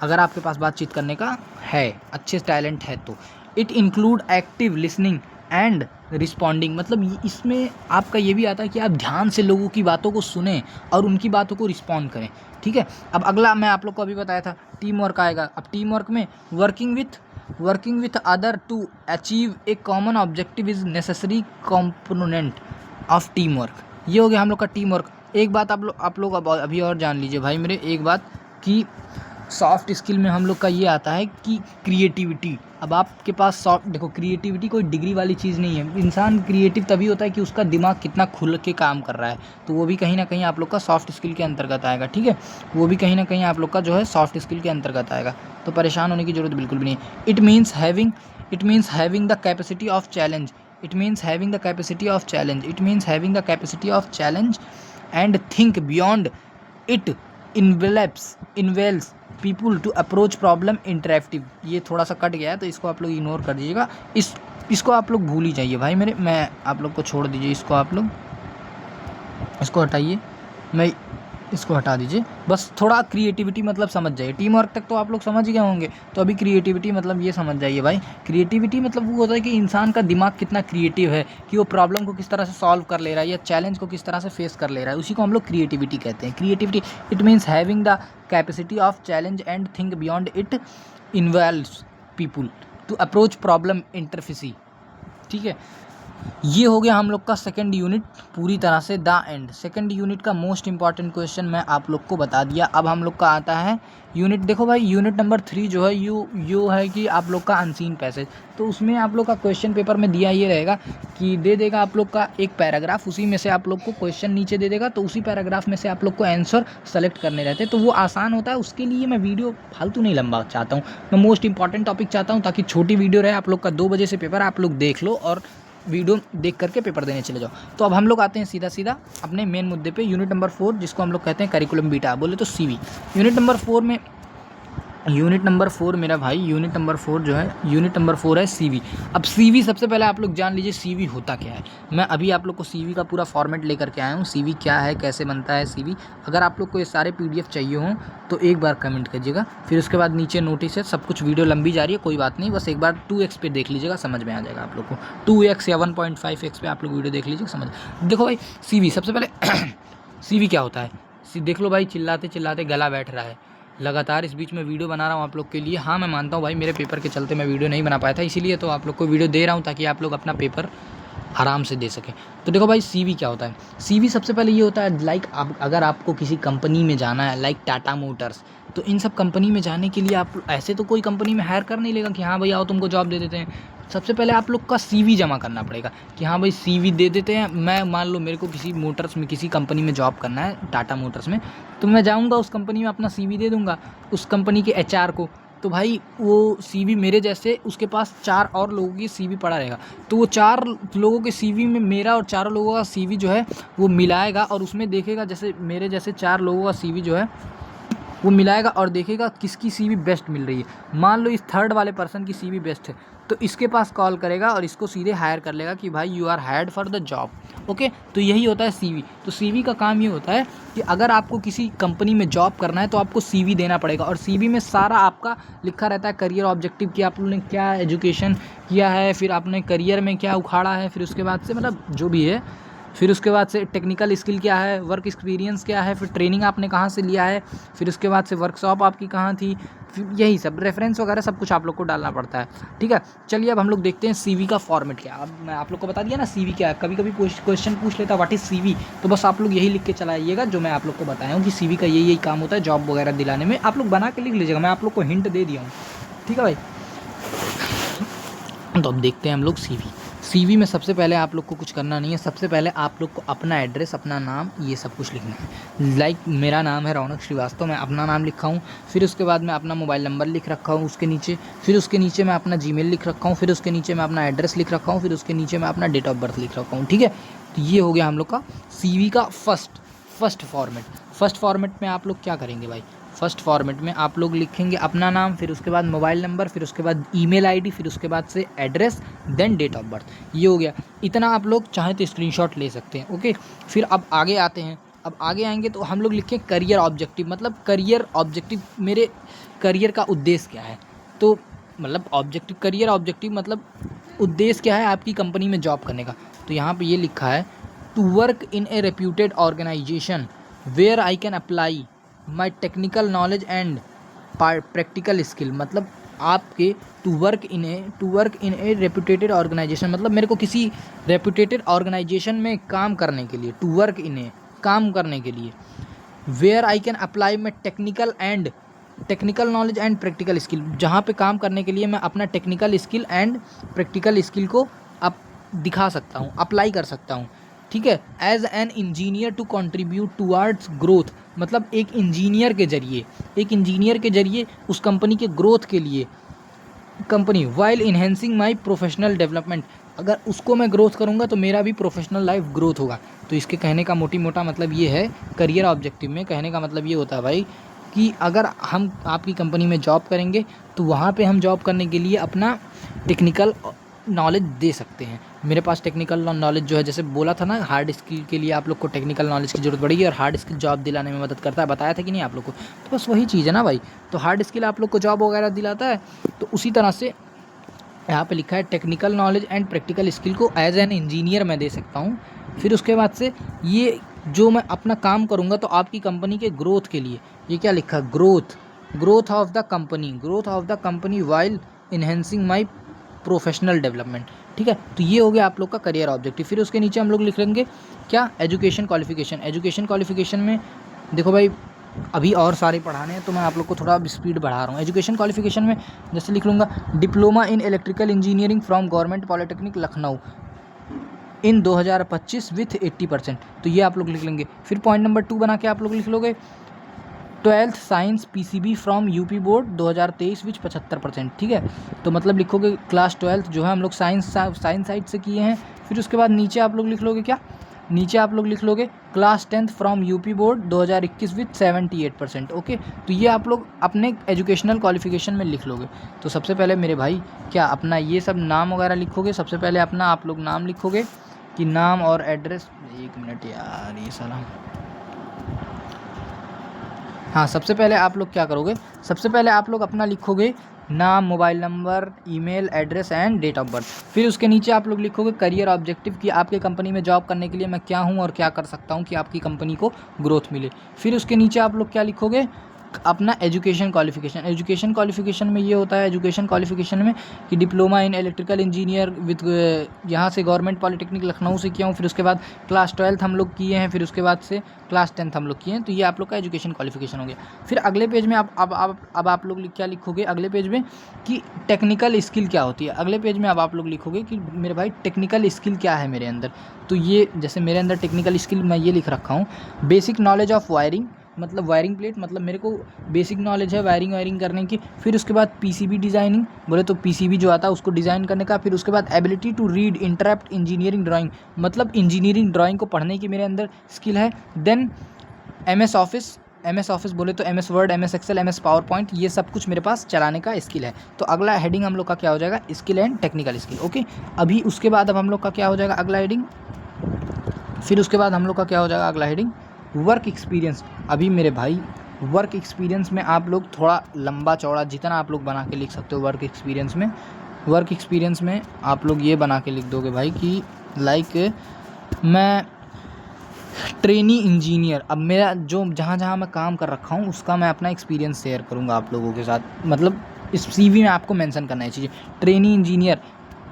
अगर आपके पास बातचीत करने का है, अच्छे टैलेंट है तो। It include active listening and responding, मतलब इसमें आपका ये भी आता है कि आप ध्यान से लोगों की बातों को सुने और उनकी बातों को रिस्पॉन्ड करें, ठीक है। अब अगला मैं आप लोग को अभी बताया था टीम वर्क आएगा। अब टीम वर्क में working with working with other to achieve a common objective is necessary component of team work. ये हो गया हम लोग का टीम वर्क। एक बात आप लोग अब अभी और जान लीजिए भाई मेरे, एक बात कि सॉफ्ट स्किल में हम लोग का ये आता है कि क्रिएटिविटी। अब आपके पास सॉफ्ट, देखो क्रिएटिविटी कोई डिग्री वाली चीज़ नहीं है। इंसान क्रिएटिव तभी होता है कि उसका दिमाग कितना खुल के काम कर रहा है, तो वो भी कहीं ना कहीं आप लोग का सॉफ्ट स्किल के अंतर्गत आएगा। ठीक है, वो भी कहीं ना कहीं आप लोग का जो है सॉफ्ट स्किल के अंतर्गत आएगा, तो परेशान होने की ज़रूरत बिल्कुल भी नहीं है। It means having the capacity of challenge, it means having the capacity of challenge, it means having the capacity of challenge and think beyond it involves people to approach problem interactive. ये थोड़ा सा cut गया है तो इसको आप लोग ignore कर दीजिएगा, इसको आप लोग भूल ही जाइए भाई मेरे। मैं आप लोग को छोड़ दीजिए, इसको आप लोग इसको हटाइए, मैं इसको हटा दीजिए। बस थोड़ा क्रिएटिविटी मतलब समझ जाइए। टीम वर्क तक तो आप लोग समझ गए होंगे, तो अभी क्रिएटिविटी मतलब ये समझ जाइए भाई। क्रिएटिविटी मतलब वो होता है कि इंसान का दिमाग कितना क्रिएटिव है, कि वो प्रॉब्लम को किस तरह से सॉल्व कर ले रहा है या चैलेंज को किस तरह से फेस कर ले रहा है, उसी को हम लोग क्रिएटिविटी कहते हैं। Creativity it means having the capacity of challenge and think beyond it involves people to approach problem interface. ठीक है, ये हो गया हम लोग का सेकंड यूनिट पूरी तरह से द एंड। सेकंड यूनिट का मोस्ट इंपॉर्टेंट क्वेश्चन मैं आप लोग को बता दिया। अब हम लोग का आता है यूनिट, देखो भाई यूनिट नंबर 3 जो है यू है कि आप लोग का अनसीन पैसेज। तो उसमें आप लोग का क्वेश्चन पेपर में दिया ये रहेगा कि दे देगा आप लोग का एक पैराग्राफ, उसी में से आप लोग को क्वेश्चन नीचे दे देगा, तो उसी पैराग्राफ में से आप लोग को आंसर सेलेक्ट करने रहते हैं। तो वो आसान होता है, उसके लिए मैं वीडियो फालतू नहीं लंबा चाहता हूँ, मैं मोस्ट इंपॉर्टेंट टॉपिक चाहता हूँ, ताकि छोटी वीडियो रहे। आप लोग का 2 बजे से पेपर, आप लोग देख लो और वीडियो देख करके पेपर देने चले जाओ। तो अब हम लोग आते हैं सीधा सीधा अपने मेन मुद्दे पे, यूनिट नंबर 4 जिसको हम लोग कहते हैं करिकुलम बीटा, बोले तो सीवी। यूनिट नंबर 4 मेरा भाई, यूनिट नंबर 4 जो है, यूनिट नंबर 4 है सीवी। अब सीवी सबसे पहले आप लोग जान लीजिए सीवी होता क्या है। मैं अभी आप लोग को सीवी का पूरा फॉर्मेट लेकर के आया हूँ, सीवी क्या है, कैसे बनता है सीवी। अगर आप लोग को ये सारे पीडीएफ चाहिए हों तो एक बार कमेंट कीजिएगा, फिर उसके बाद नीचे नोटिस है, सब कुछ। वीडियो लंबी जा रही है कोई बात नहीं, बस एक बार 2x पे देख लीजिएगा, समझ में आ जाएगा आप लोग को। 2x या 1.5x पे आप लोग वीडियो देख लीजिए, समझ। देखो भाई सीवी सबसे पहले सीवी क्या होता है, देख लो भाई, चिल्लाते चिल्लाते गला बैठ रहा है लगातार। इस बीच में वीडियो बना रहा हूँ आप लोग के लिए। हाँ मैं मानता हूँ भाई, मेरे पेपर के चलते मैं वीडियो नहीं बना पाया था, इसीलिए तो आप लोग को वीडियो दे रहा हूँ ताकि आप लोग अपना पेपर आराम से दे सकें। तो देखो भाई सीवी क्या होता है। सीवी सबसे पहले ये होता है लाइक अगर आपको किसी कंपनी में जाना है, लाइक टाटा मोटर्स, तो इन सब कंपनी में जाने के लिए आप ऐसे तो कोई कंपनी में हायर कर नहीं लेगा कि हाँ भाई आओ तुमको जॉब दे देते हैं। सबसे पहले आप लोग का सीवी जमा करना पड़ेगा कि हाँ भाई सीवी दे देते हैं। मैं मान लो मेरे को किसी मोटर्स में, किसी कंपनी में जॉब करना है, टाटा मोटर्स में, तो मैं जाऊँगा उस कंपनी में, अपना सीवी दे दूँगा उस कंपनी के एचआर को। तो भाई वो सीवी मेरे जैसे उसके पास 4 और लोगों की सीवी पड़ा रहेगा, तो वो 4 लोगों के सीवी में मेरा और 4 लोगों का सीवी जो है वो मिलाएगा और उसमें देखेगा, जैसे मेरे जैसे 4 लोगों का सीवी जो है वो मिलाएगा और देखेगा किसकी सीवी बेस्ट मिल रही है। मान लो इस थर्ड वाले पर्सन की सीवी बेस्ट है, तो इसके पास कॉल करेगा और इसको सीधे हायर कर लेगा कि भाई you are hired for the job. Okay, तो यही होता है सीवी। तो सीवी का काम ये होता है कि अगर आपको किसी कंपनी में जॉब करना है तो आपको सीवी देना पड़ेगा, और सीवी में सारा आपका लिखा रहता है करियर ऑब्जेक्टिव, कि आप लोगों ने क्या एजुकेशन किया है, फिर आपने करियर में क्या उखाड़ा है, फिर उसके बाद से मतलब जो भी है, फिर उसके बाद से टेक्निकल स्किल क्या है, वर्क एक्सपीरियंस क्या है, फिर ट्रेनिंग आपने कहाँ से लिया है, फिर उसके बाद से वर्कशॉप आपकी कहाँ थी, फिर यही सब रेफरेंस वगैरह सब कुछ आप लोग को डालना पड़ता है। ठीक है, चलिए अब हम लोग देखते हैं सीवी का फॉर्मेट क्या है। अब मैं आप लोग को बता दिया ना सीवी क्या है। कभी कभी क्वेश्चन पूछ लेता व्हाट इज़ सीवी, तो बस आप लोग यही लिख के चलाइएगा जो मैं आप लोग को बताया हूँ कि सीवी का यही काम होता है जॉब वगैरह दिलाने में। आप लोग बना के लिख लीजिएगा, मैं आप लोग को हिंट दे दिया हूँ। ठीक है भाई, तो अब देखते हैं हम लोग सीवी में सबसे पहले आप लोग को कुछ करना नहीं है। सबसे पहले आप लोग को अपना एड्रेस, अपना नाम, ये सब कुछ लिखना है। लाइक मेरा नाम है रौनक श्रीवास्तव, मैं अपना नाम लिखा हूँ, फिर उसके बाद मैं अपना मोबाइल नंबर लिख रखा हूँ उसके नीचे, फिर उसके नीचे मैं अपना जीमेल लिख रखा हूँ, फिर उसके नीचे मैं अपना एड्रेस लिख रखा हूँ, फिर उसके नीचे मैं अपना डेट ऑफ बर्थ लिख रखा हूँ। ठीक है, तो ये हो गया हम लोग का सीवी का फर्स्ट फॉर्मेट। फर्स्ट फॉर्मेट में आप लोग क्या करेंगे भाई, फर्स्ट फॉर्मेट में आप लोग लिखेंगे अपना नाम, फिर उसके बाद मोबाइल नंबर, फिर उसके बाद ईमेल आईडी, फिर उसके बाद से address, then date of birth. ये हो गया, इतना आप लोग चाहें तो स्क्रीनशॉट ले सकते हैं। ओके, फिर अब आगे आते हैं। अब आगे आएंगे तो हम लोग लिखें करियर ऑब्जेक्टिव, मतलब करियर ऑब्जेक्टिव, मेरे करियर का उद्देश्य क्या है। तो मतलब ऑब्जेक्टिव, करियर ऑब्जेक्टिव मतलब उद्देश्य क्या है आपकी कंपनी में जॉब करने का। तो यहाँ पे ये लिखा है to work in a reputed organisation where I can apply my technical knowledge and practical skill. मतलब आपके to work in a reputated organisation, मतलब मेरे को किसी रेपुटेटेड ऑर्गेनाइजेशन में काम करने के लिए, टू वर्क इन ए काम करने के लिए, where I can apply my technical knowledge and practical skill, जहाँ पे काम करने के लिए मैं अपना technical skill and practical skill को दिखा सकता हूँ, अप्लाई कर सकता हूँ, ठीक है। As an engineer to contribute towards growth, मतलब एक इंजीनियर के जरिए उस कंपनी के ग्रोथ के लिए, company while enhancing my professional development, अगर उसको मैं ग्रोथ करूँगा तो मेरा भी प्रोफेशनल लाइफ ग्रोथ होगा। तो इसके कहने का मोटा मतलब ये है, करियर ऑब्जेक्टिव में कहने का मतलब ये होता है भाई कि अगर हम आपकी कंपनी में जॉब करेंगे तो वहाँ पे हम जॉब करने के लिए अपना टेक्निकल नॉलेज दे सकते हैं। मेरे पास टेक्निकल नॉलेज जो है, जैसे बोला था ना, हार्ड स्किल के लिए आप लोग को टेक्निकल नॉलेज की ज़रूरत पड़ेगी और हार्ड स्किल जॉब दिलाने में मदद करता है, बताया था कि नहीं आप लोग को। तो बस वही चीज़ है ना भाई, तो हार्ड स्किल आप लोग को जॉब वगैरह दिलाता है, तो उसी तरह से यहाँ पे लिखा है technical knowledge and practical skill को एज एन इंजीनियर मैं दे सकता हूँ। फिर उसके बाद से ये जो मैं अपना काम करूँगा तो आपकी कंपनी के ग्रोथ के लिए, ये क्या लिखा है, growth of the company while enhancing my professional development, ठीक है। तो ये हो गया आप लोग का करियर ऑब्जेक्टिव। फिर उसके नीचे हम लोग लिख लेंगे क्या, एजुकेशन क्वालिफिकेशन में देखो भाई अभी और सारे पढ़ाने हैं तो मैं आप लोग को थोड़ा स्पीड बढ़ा रहा हूँ। एजुकेशन क्वालिफिकेशन में जैसे लिख लूँगा diploma in electrical engineering from government polytechnic Lucknow in 2025 with 80%, तो ये आप लोग लिख लेंगे। फिर पॉइंट नंबर 2 बना के आप लोग लिख लोगे 12th science PCB from UP board 2023 विच 75%, ठीक है। तो मतलब लिखोगे क्लास 12th जो है हम लोग साइंस साइड से किए हैं। फिर उसके बाद नीचे आप लोग लिख लोगे क्या, नीचे आप लोग लिख लोगे class 10th from UP board 2021 with 78%, okay. तो ये आप लोग अपने एजुकेशनल क्वालिफिकेशन में लिख लोगे। तो सबसे पहले मेरे भाई क्या अपना ये सब नाम वगैरह लिखोगे, सबसे पहले अपना आप लोग नाम लिखोगे कि नाम और एड्रेस, 1 मिनट यार ये साला, हाँ सबसे पहले आप लोग क्या करोगे, सबसे पहले आप लोग अपना लिखोगे नाम, mobile number, email address and date of birth. फिर उसके नीचे आप लोग लिखोगे करियर ऑब्जेक्टिव कि आपके कंपनी में जॉब करने के लिए मैं क्या हूँ और क्या कर सकता हूँ कि आपकी कंपनी को ग्रोथ मिले। फिर उसके नीचे आप लोग क्या लिखोगे, अपना एजुकेशन क्वालिफिकेशन में ये होता है, एजुकेशन क्वालिफिकेशन में कि diploma in electrical engineer with यहाँ से गवर्नमेंट पॉलिटेक्निक लखनऊ से किया हूँ। फिर उसके बाद क्लास 12th हम लोग किए हैं, फिर उसके बाद से क्लास 10th हम लोग किए हैं। तो ये आप लोग का एजुकेशन क्वालिफिकेशन हो गया। फिर अगले पेज में अब आप लोग क्या लिखोगे अगले पेज में कि टेक्निकल स्किल क्या होती है। अगले पेज में अब आप लोग लिखोगे कि मेरे भाई टेक्निकल स्किल क्या है मेरे अंदर। तो ये जैसे मेरे अंदर टेक्निकल स्किल मैं ये लिख रखा हूँ, बेसिक नॉलेज ऑफ वायरिंग, मतलब वायरिंग प्लेट, मतलब मेरे को बेसिक नॉलेज है वायरिंग करने की। फिर उसके बाद पीसीबी डिज़ाइनिंग, बोले तो पीसीबी जो आता है उसको डिज़ाइन करने का। फिर उसके बाद ability to read interpret engineering drawing, मतलब इंजीनियरिंग ड्राइंग को पढ़ने की मेरे अंदर स्किल है। देन एमएस ऑफिस बोले तो MS Word, MS Excel, MS PowerPoint, ये सब कुछ मेरे पास चलाने का स्किल है। तो अगला हेडिंग हम लोग का क्या हो जाएगा, skill and technical skill, okay. अभी उसके बाद अब हम लोग का क्या हो जाएगा अगला हेडिंग, फिर उसके बाद हम लोग का क्या हो जाएगा अगला हेडिंग, वर्क एक्सपीरियंस। अभी मेरे भाई वर्क एक्सपीरियंस में आप लोग थोड़ा लंबा चौड़ा जितना आप लोग बना के लिख सकते हो वर्क एक्सपीरियंस में आप लोग ये बना के लिख दोगे भाई कि लाइक मैं ट्रेनी इंजीनियर, अब मेरा जो जहाँ मैं काम कर रखा हूँ उसका मैं अपना एक्सपीरियंस शेयर करूँगा आप लोगों के साथ, मतलब इस सीवी में आपको मेंशन करना है चीज़ें। ट्रेनी इंजीनियर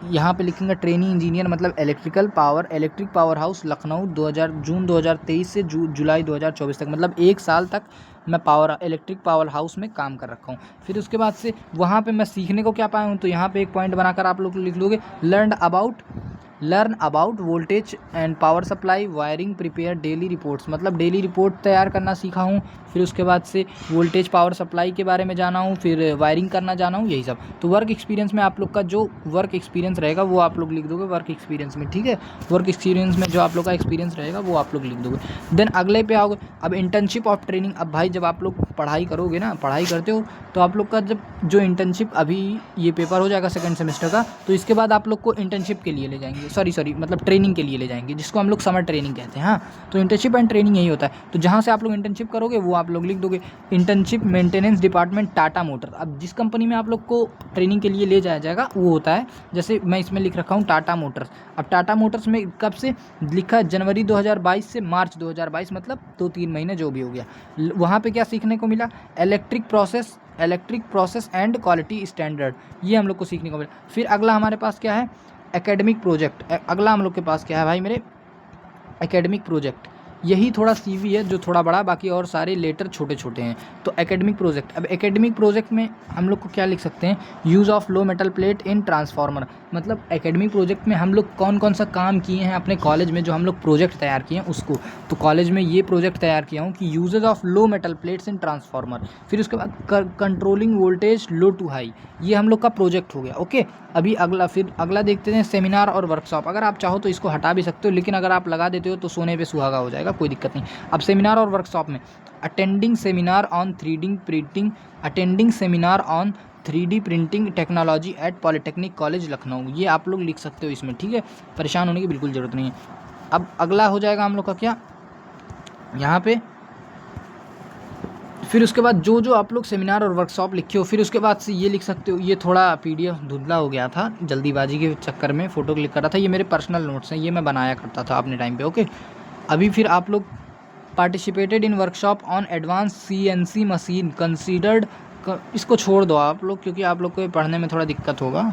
यहाँ पे लिखेंगे, ट्रेनी इंजीनियर मतलब इलेक्ट्रिक पावर हाउस लखनऊ जून 2023 से जुलाई 2024 तक, मतलब 1 साल तक मैं इलेक्ट्रिक पावर हाउस में काम कर रखा हूँ। फिर उसके बाद से वहाँ पे मैं सीखने को क्या पाया हूँ, तो यहाँ पे एक पॉइंट बनाकर आप लोग लिख लोगे learn about voltage and power supply wiring prepare daily reports, मतलब डेली रिपोर्ट तैयार करना सीखा हूँ। फिर उसके बाद से वोल्टेज पावर सप्लाई के बारे में जाना हूँ, फिर वायरिंग करना जाना हूँ, यही सब। तो वर्क एक्सपीरियंस में आप लोग का जो वर्क एक्सपीरियंस रहेगा वो आप लोग लिख दोगे वर्क एक्सपीरियंस में, ठीक है। वर्क एक्सपीरियंस में जो आप लोग का एक्सपीरियंस रहेगा वो आप लोग लिख दोगे। देन अगले पे आओगे, अब इंटर्नशिप ऑफ ट्रेनिंग। अब भाई जब आप लोग पढ़ाई करोगे ना, पढ़ाई करते हो तो आप लोग का जब जो इंटर्नशिप, अभी ये पेपर हो जाएगा 2nd सेमेस्टर का, तो इसके बाद आप लोग को इंटर्नशिप के लिए ले जाएंगे, सॉरी मतलब ट्रेनिंग के लिए ले जाएंगे, जिसको हम लोग समर ट्रेनिंग कहते हैं। हाँ, तो इंटर्नशिप एंड ट्रेनिंग यही होता है। तो जहाँ से आप लोग इंटर्नशिप करोगे वो आप लोग लिख दोगे internship maintenance department Tata motor. अब जिस कंपनी में आप लोग को ट्रेनिंग के लिए ले जाया जाएगा वो होता है, जैसे मैं इसमें लिख रखा हूँ टाटा मोटर्स। अब टाटा मोटर्स में कब से लिखा है, जनवरी 2022 से मार्च 2022, मतलब 2-3 महीने जो भी हो गया। वहाँ पे क्या सीखने को मिला, electric process electric process and quality standard, ये हम लोग को सीखने को मिला। फिर अगला हमारे पास क्या है, एकेडमिक प्रोजेक्ट। अगला हम लोग के पास क्या है भाई मेरे, एकेडमिक प्रोजेक्ट। यही थोड़ा सीवी है जो थोड़ा बड़ा, बाकी और सारे लेटर छोटे छोटे हैं। तो एकेडमिक प्रोजेक्ट, अब एकेडमिक प्रोजेक्ट में हम लोग को क्या लिख सकते हैं, use of low metal plate in transformer. मतलब एकेडमिक प्रोजेक्ट में हम लोग कौन कौन सा काम किए हैं अपने कॉलेज में, जो हम लोग प्रोजेक्ट तैयार किए हैं उसको। तो कॉलेज में ये प्रोजेक्ट तैयार किया हूँ कि usages of low metal plates in transformer. फिर उसके बाद controlling voltage low to high, ये हम लोग का प्रोजेक्ट हो गया। ओके, अभी अगला, फिर अगला देखते हैं सेमिनार और वर्कशॉप। अगर आप चाहो तो इसको हटा भी सकते हो, लेकिन अगर आप लगा देते हो तो सोने पे सुहागा हो जाएगा, कोई दिक्कत नहीं। अब सेमिनार और वर्कशॉप में, attending seminar on 3D printing, attending seminar on 3D printing technology at polytechnic college Lucknow, ये आप लोग लिख सकते हो इसमें, ठीक है, परेशान होने की बिल्कुल ज़रूरत नहीं है। अब अगला हो जाएगा हम लोग का क्या, यहाँ पे फिर उसके बाद जो जो आप लोग सेमिनार और वर्कशॉप लिखे हो, फिर उसके बाद से ये लिख सकते हो। ये थोड़ा PDF धुंधला हो गया था, जल्दीबाजी के चक्कर में फ़ोटो क्लिक कर रहा था। ये मेरे पर्सनल नोट्स हैं, ये मैं बनाया करता था अपने टाइम पे। ओके, अभी फिर आप लोग participated in workshop on advance CNC machine considered, इसको छोड़ दो आप लोग, क्योंकि आप लोग को पढ़ने में थोड़ा दिक्कत होगा।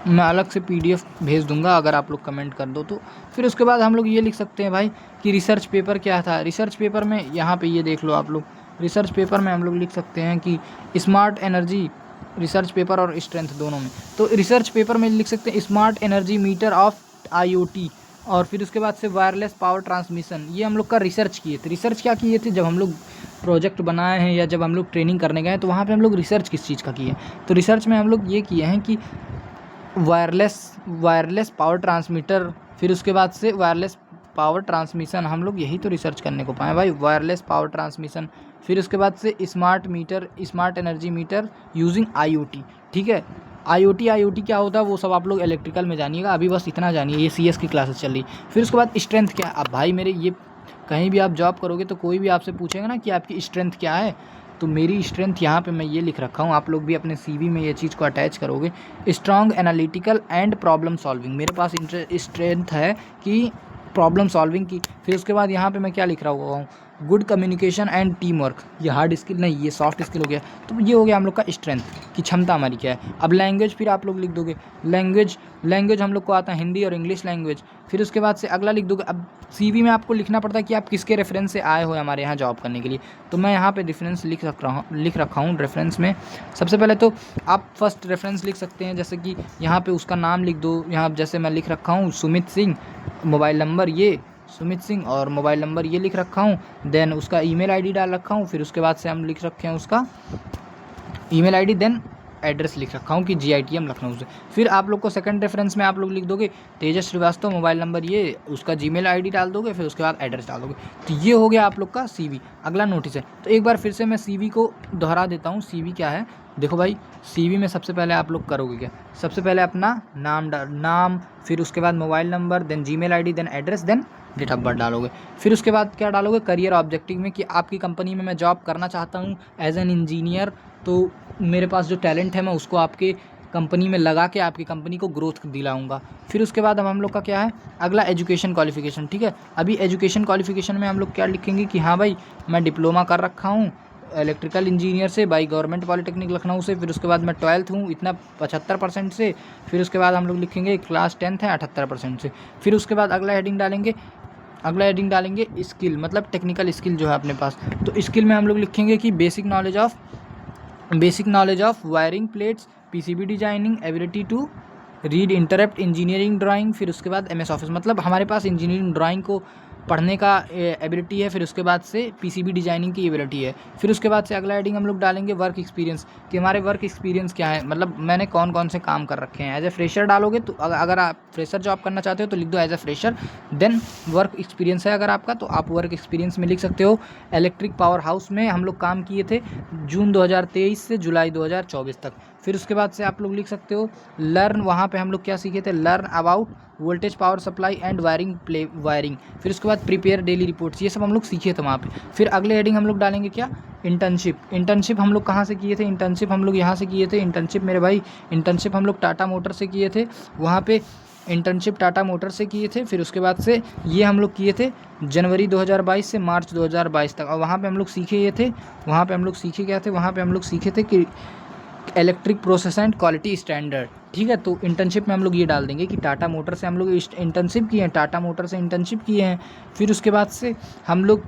मैं अलग से PDF भेज दूंगा अगर आप लोग कमेंट कर दो तो। फिर उसके बाद हम लोग ये लिख सकते हैं भाई कि रिसर्च पेपर क्या था। रिसर्च पेपर में यहाँ पे ये देख लो आप लोग, रिसर्च पेपर में हम लोग लिख सकते हैं कि स्मार्ट एनर्जी, रिसर्च पेपर और स्ट्रेंथ दोनों में। तो रिसर्च पेपर में लिख सकते हैं smart energy meter of IoT, और फिर उसके बाद से वायरलेस पावर ट्रांसमिशन। ये हम लोग का रिसर्च किए थे। रिसर्च क्या किए थे, जब हम लोग प्रोजेक्ट बनाए हैं या जब हम लोग ट्रेनिंग करने गए तो वहाँ पे हम लोग रिसर्च किस चीज़ का किए। तो रिसर्च में हम लोग ये किए हैं कि वायरलेस पावर ट्रांसमीटर, फिर उसके बाद से वायरलेस पावर ट्रांसमिशन, हम लोग यही तो रिसर्च करने को पाए भाई, वायरलेस पावर ट्रांसमिशन। फिर उसके बाद से smart meter, smart energy meter using IoT, ठीक है। IoT क्या होता है वो सब आप लोग इलेक्ट्रिकल में जानिएगा, अभी बस इतना जानिए, ये CS की क्लासेस चल रही। फिर उसके बाद स्ट्रेंथ क्या है। अब भाई मेरे ये कहीं भी आप जॉब करोगे तो कोई भी आपसे पूछेगा ना कि आपकी स्ट्रेंथ क्या है, तो मेरी स्ट्रेंथ यहाँ पे मैं ये लिख रखा हूँ, आप लोग भी अपने CV में ये चीज़ को अटैच करोगे। Strong analytical and problem solving, मेरे पास स्ट्रेंथ है कि प्रॉब्लम सॉल्विंग की। फिर उसके बाद यहाँ पे मैं क्या लिख रहा हुआ हूँ, good communication and team work. ये हार्ड स्किल नहीं, ये सॉफ्ट स्किल हो गया। तो ये हो गया हम लोग का स्ट्रेंथ की क्षमता हमारी क्या है। अब लैंग्वेज फिर आप लोग लिख दोगे, लैंग्वेज हम लोग को आता है हिंदी और इंग्लिश लैंग्वेज। फिर उसके बाद से अगला लिख दोगे। अब CV में आपको लिखना पड़ता है कि आप किसके रेफरेंस से आए हो हमारे यहाँ जॉब करने के लिए। तो मैं यहाँ पे रेफरेंस लिख रखा हूँ। रेफरेंस में सबसे पहले तो आप फर्स्ट रेफरेंस लिख सकते हैं, जैसे कि यहाँ पे उसका नाम लिख दो। यहाँ जैसे मैं लिख रखा हूँ सुमित सिंह, मोबाइल नंबर ये सुमित सिंह और मोबाइल नंबर ये लिख रखा हूँ। देन उसका ईमेल आईडी डाल रखा हूँ। फिर उसके बाद से हम लिख रखे हैं उसका ईमेल आईडी, देन एड्रेस लिख रखा हूँ कि GITM लखनऊ से। फिर आप लोग को सेकंड रेफरेंस में आप लोग लिख दोगे तेजस श्रीवास्तव, मोबाइल नंबर ये, उसका जीमेल आईडी डाल दोगे। फिर उसके बाद एड्रेस डाल दोगे। तो ये हो गया आप लोग का CV। अगला नोटिस है। तो एक बार फिर से मैं CV को दोहरा देता हूँ। CV क्या है, देखो भाई, CV में सबसे पहले आप लोग करोगे क्या, सबसे पहले अपना नाम, फिर उसके बाद mobile number, then Gmail ID, then address, then date of birth डालोगे। फिर उसके बाद क्या डालोगे, करियर ऑब्जेक्टिव में कि आपकी कंपनी में मैं जॉब करना चाहता हूँ एज एन इंजीनियर, तो मेरे पास जो टैलेंट है मैं उसको आपके कंपनी में लगा के आपकी कंपनी को ग्रोथ दिलाऊंगा। फिर उसके बाद अब हम लोग का क्या है, अगला एजुकेशन क्वालिफिकेशन, ठीक है। अभी एजुकेशन क्वालिफिकेशन में हम लोग क्या लिखेंगे कि हाँ भाई मैं डिप्लोमा कर रखा हूँ इलेक्ट्रिकल इंजीनियर से बाई गवर्नमेंट पॉलिटेक्निक लखनऊ से। फिर उसके बाद मैं 12th हूँ इतना 75% से। फिर उसके बाद हम लोग लिखेंगे क्लास 10th है 78% से। फिर उसके बाद अगला हेडिंग डालेंगे स्किल, मतलब टेक्निकल स्किल जो है अपने पास। तो स्किल में हम लोग लिखेंगे कि basic knowledge of wiring plates, PCB designing, ability to read interpret, engineering drawing. फिर उसके बाद MS ऑफिस, मतलब हमारे पास इंजीनियरिंग ड्राइंग को पढ़ने का एबिलिटी है। फिर उसके बाद से PCB डिजाइनिंग की एबिलिटी है। फिर उसके बाद से अगला हेडिंग हम लोग डालेंगे वर्क एक्सपीरियंस, कि हमारे वर्क एक्सपीरियंस क्या है, मतलब मैंने कौन कौन से काम कर रखे हैं। एज ए फ्रेशर डालोगे तो अगर आप फ्रेशर जॉब करना चाहते हो तो लिख दो as a fresher. Then work experience है अगर आपका, तो आप वर्क एक्सपीरियंस में लिख सकते हो इलेक्ट्रिक पावर हाउस में हम लोग काम किए थे जून 2023 से जुलाई 2024 तक। फिर उसके बाद से आप लोग लिख सकते हो लर्न, वहाँ पे हम लोग क्या सीखे थे, learn about voltage power supply and wiring. फिर उसके बाद प्रिपेयर डेली रिपोर्ट्स, ये सब हम लोग सीखे थे वहाँ पे। फिर अगले हेडिंग हम लोग डालेंगे क्या, इंटर्नशिप हम लोग कहाँ से किए थे, इंटर्नशिप हम लोग यहाँ से किए थे। इंटर्नशिप मेरे भाई, इंटर्नशिप हम लोग टाटा मोटर से किए थे। वहाँ पे इंटर्नशिप टाटा मोटर से किए थे। फिर उसके बाद से ये हम लोग किए थे जनवरी 2022 से मार्च 2022 तक। और वहाँ पे हम लोग सीखे ये थे, वहाँ पे हम लोग सीखे क्या थे, वहाँ पे हम लोग सीखे थे कि electric process and quality standard. ठीक है, तो इंटर्नशिप में हम लोग ये डाल देंगे कि टाटा मोटर से हम लोग इंटर्नशिप किए हैं, टाटा मोटर से इंटर्नशिप किए हैं। फिर उसके बाद से हम लोग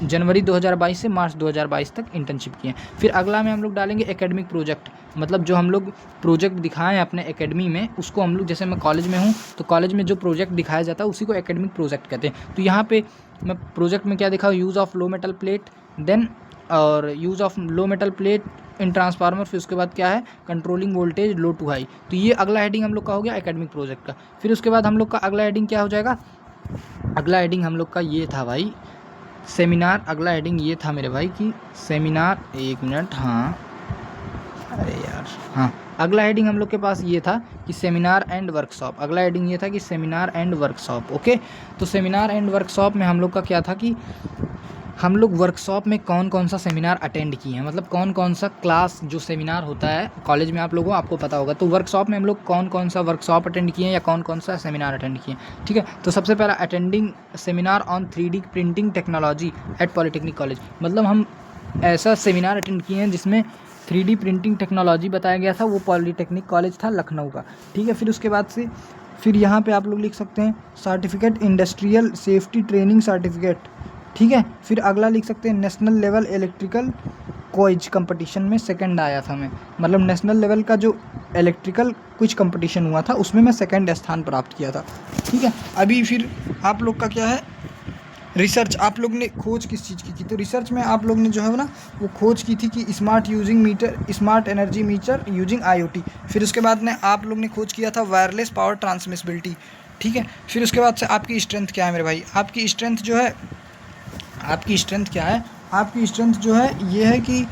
जनवरी 2022 से मार्च 2022 तक इंटर्नशिप किए हैं। फिर अगला में हम लोग डालेंगे एकेडमिक प्रोजेक्ट, मतलब जो हम लोग प्रोजेक्ट दिखाएं अपने एकेडमी में, उसको हम लोग, जैसे मैं कॉलेज में हूँ तो कॉलेज में जो प्रोजेक्ट दिखाया जाता है उसी को एकेडमिक प्रोजेक्ट कहते हैं। तो यहाँ पे मैं प्रोजेक्ट में क्या दिखा, use of low metal plate, then और use of low metal plate in transformer. फिर उसके बाद क्या है, controlling voltage low to high. तो ये अगला हेडिंग हम लोग का हो गया एकेडमिक प्रोजेक्ट का। फिर उसके बाद हम लोग का अगला हेडिंग क्या हो जाएगा, अगला हेडिंग हम लोग का ये था भाई सेमिनार। अगला हेडिंग ये था मेरे भाई कि सेमिनार, 1 मिनट, हाँ अरे यार हाँ, अगला हेडिंग हम लोग के पास ये था कि सेमिनार एंड वर्कशॉप। अगला हेडिंग ये था कि सेमिनार एंड वर्कशॉप। ओके, तो सेमिनार एंड वर्कशॉप में हम लोग का क्या था कि हम लोग वर्कशॉप में कौन कौन सा सेमिनार अटेंड किए हैं, मतलब कौन कौन सा क्लास जो सेमिनार होता है कॉलेज में आप लोगों आपको पता होगा। तो वर्कशॉप में हम लोग कौन कौन सा वर्कशॉप अटेंड किए हैं या कौन कौन सा सेमिनार अटेंड किए हैं। ठीक है, तो सबसे पहला attending seminar on 3D printing technology at polytechnic college, मतलब हम ऐसा सेमिनार अटेंड किए हैं जिसमें 3D प्रिंटिंग टेक्नोलॉजी बताया गया था, वो पॉलिटेक्निक कॉलेज था लखनऊ का। ठीक है, फिर उसके बाद से फिर यहाँ पे आप लोग लिख सकते हैं certificate industrial safety training certificate. ठीक है, फिर अगला लिख सकते हैं national level electrical quiz competition में सेकंड आया था मैं, मतलब नेशनल लेवल का जो इलेक्ट्रिकल क्विज कंपटीशन हुआ था उसमें मैं सेकंड स्थान प्राप्त किया था। ठीक है, अभी फिर आप लोग का क्या है, रिसर्च आप लोग ने खोज किस चीज़ की थी, तो रिसर्च में आप लोग ने जो है ना वो खोज की थी कि smart energy meter using IoT। फिर उसके बाद में आप लोग ने खोज किया था वायरलेस पावर ट्रांसमिसिबिलिटी। ठीक है, फिर उसके बाद से आपकी स्ट्रेंथ क्या है मेरे भाई, आपकी स्ट्रेंथ जो है, आपकी स्ट्रेंथ क्या है, आपकी स्ट्रेंथ जो है ये है कि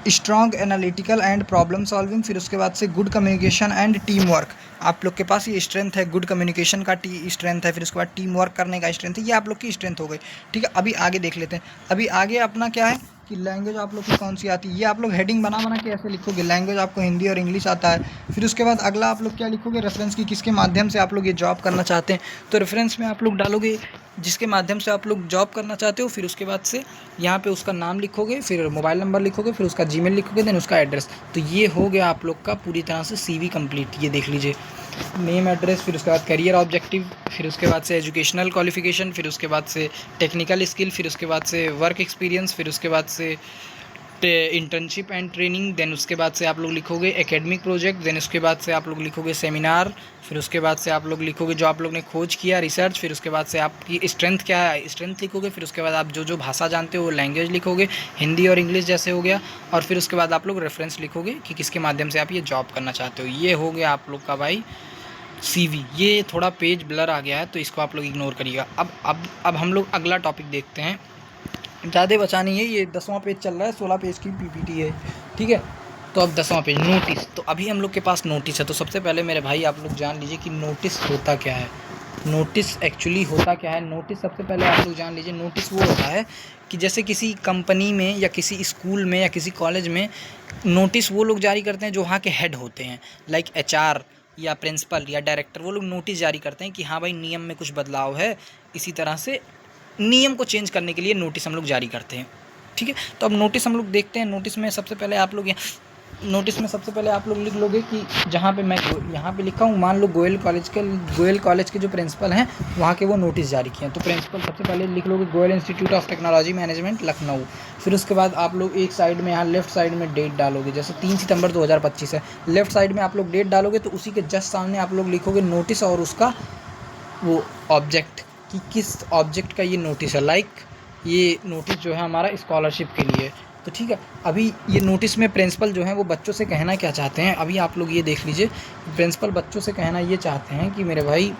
strong analytical and problem solving. फिर उसके बाद से good communication and team work, आप लोग के पास ये स्ट्रेंथ है, गुड कम्युनिकेशन का स्ट्रेंथ है। फिर उसके बाद टीम वर्क करने का स्ट्रेंथ है, ये आप लोग की स्ट्रेंथ हो गई। ठीक है, अभी आगे देख लेते हैं। अभी आगे अपना क्या है कि लैंग्वेज आप लोग की कौन सी आती है, ये आप लोग हेडिंग बना बना के ऐसे लिखोगे, लैंग्वेज आपको हिंदी और इंग्लिश आता है। फिर उसके बाद अगला आप लोग क्या लिखोगे, रेफरेंस की, किसके माध्यम से आप लोग ये जॉब करना चाहते हैं। तो रेफरेंस में आप लोग डालोगे जिसके माध्यम से आप लोग जॉब करना चाहते हो। फिर उसके बाद से यहाँ पे उसका नाम लिखोगे, फिर मोबाइल नंबर लिखोगे, फिर उसका जीमेल लिखोगे, देन उसका एड्रेस। तो ये हो गया आप लोग का पूरी तरह से CV कंप्लीट। ये देख लीजिए, नेम एड्रेस, फिर उसके बाद करियर ऑब्जेक्टिव, फिर उसके बाद से एजुकेशनल क्वालिफिकेशन, फिर उसके बाद से टेक्निकल स्किल, फिर उसके बाद से वर्क एक्सपीरियंस, फिर उसके बाद से इंटर्नशिप एंड ट्रेनिंग, देन उसके बाद से आप लोग लिखोगे एकेडमिक प्रोजेक्ट, देन उसके बाद से आप लोग लिखोगे सेमिनार, फिर उसके बाद से आप लोग लिखोगे जो आप लोग ने खोज किया रिसर्च, फिर उसके बाद से आपकी स्ट्रेंथ क्या है, स्ट्रेंथ लिखोगे। फिर उसके बाद आप जो जो भाषा जानते हो वो लैंग्वेज लिखोगे, हिंदी और इंग्लिश जैसे हो गया। और फिर उसके बाद आप लोग रेफरेंस लिखोगे कि किसके माध्यम से आप ये जॉब करना चाहते हो। ये हो गया आप लोग का भाई CV। ये थोड़ा पेज ब्लर आ गया है तो इसको आप लोग इग्नोर करिएगा। अब हम लोग अगला टॉपिक देखते हैं, ज़्यादा बचा नहीं है, ये 10वां पेज चल रहा है, 16 पेज की PPT है। ठीक है, तो अब 10वां पेज नोटिस। तो अभी हम लोग के पास नोटिस है। तो सबसे पहले मेरे भाई आप लोग जान लीजिए कि नोटिस होता क्या है, नोटिस एक्चुअली होता क्या है। नोटिस सबसे पहले आप लोग जान लीजिए, नोटिस वो होता है कि जैसे किसी कंपनी में या किसी स्कूल में या किसी कॉलेज में नोटिस वो लोग जारी करते हैं जो वहाँ के हेड होते हैं, लाइक HR या प्रिंसिपल या डायरेक्टर। वो लोग नोटिस जारी करते हैं कि हाँ भाई नियम में कुछ बदलाव है, इसी तरह से नियम को चेंज करने के लिए नोटिस हम लोग जारी करते हैं। ठीक है, तो अब नोटिस हम लोग देखते हैं। नोटिस में सबसे पहले आप लोग लिख लोगे कि जहाँ पे मैं यहाँ पे लिखा हूँ, मान लो गोयल कॉलेज के जो प्रिंसिपल हैं वहाँ के वो नोटिस जारी किए हैं। तो प्रिंसिपल सबसे पहले लिख लोगे Goyal Institute of technology management Lucknow. फिर उसके बाद आप लोग एक साइड में यहाँ लेफ्ट साइड में डेट डालोगे, जैसे 3 सितंबर 2025 है, लेफ्ट साइड में आप लोग डेट डालोगे। तो उसी के जस्ट सामने आप लोग लिखोगे नोटिस और उसका वो ऑब्जेक्ट कि किस ऑब्जेक्ट का ये नोटिस है। लाइक ये नोटिस जो है हमारा स्कॉलरशिप के लिए। तो ठीक है, अभी ये नोटिस में प्रिंसिपल जो है वो बच्चों से कहना क्या चाहते हैं, अभी आप लोग ये देख लीजिए। प्रिंसिपल बच्चों से कहना ये चाहते हैं कि मेरे भाई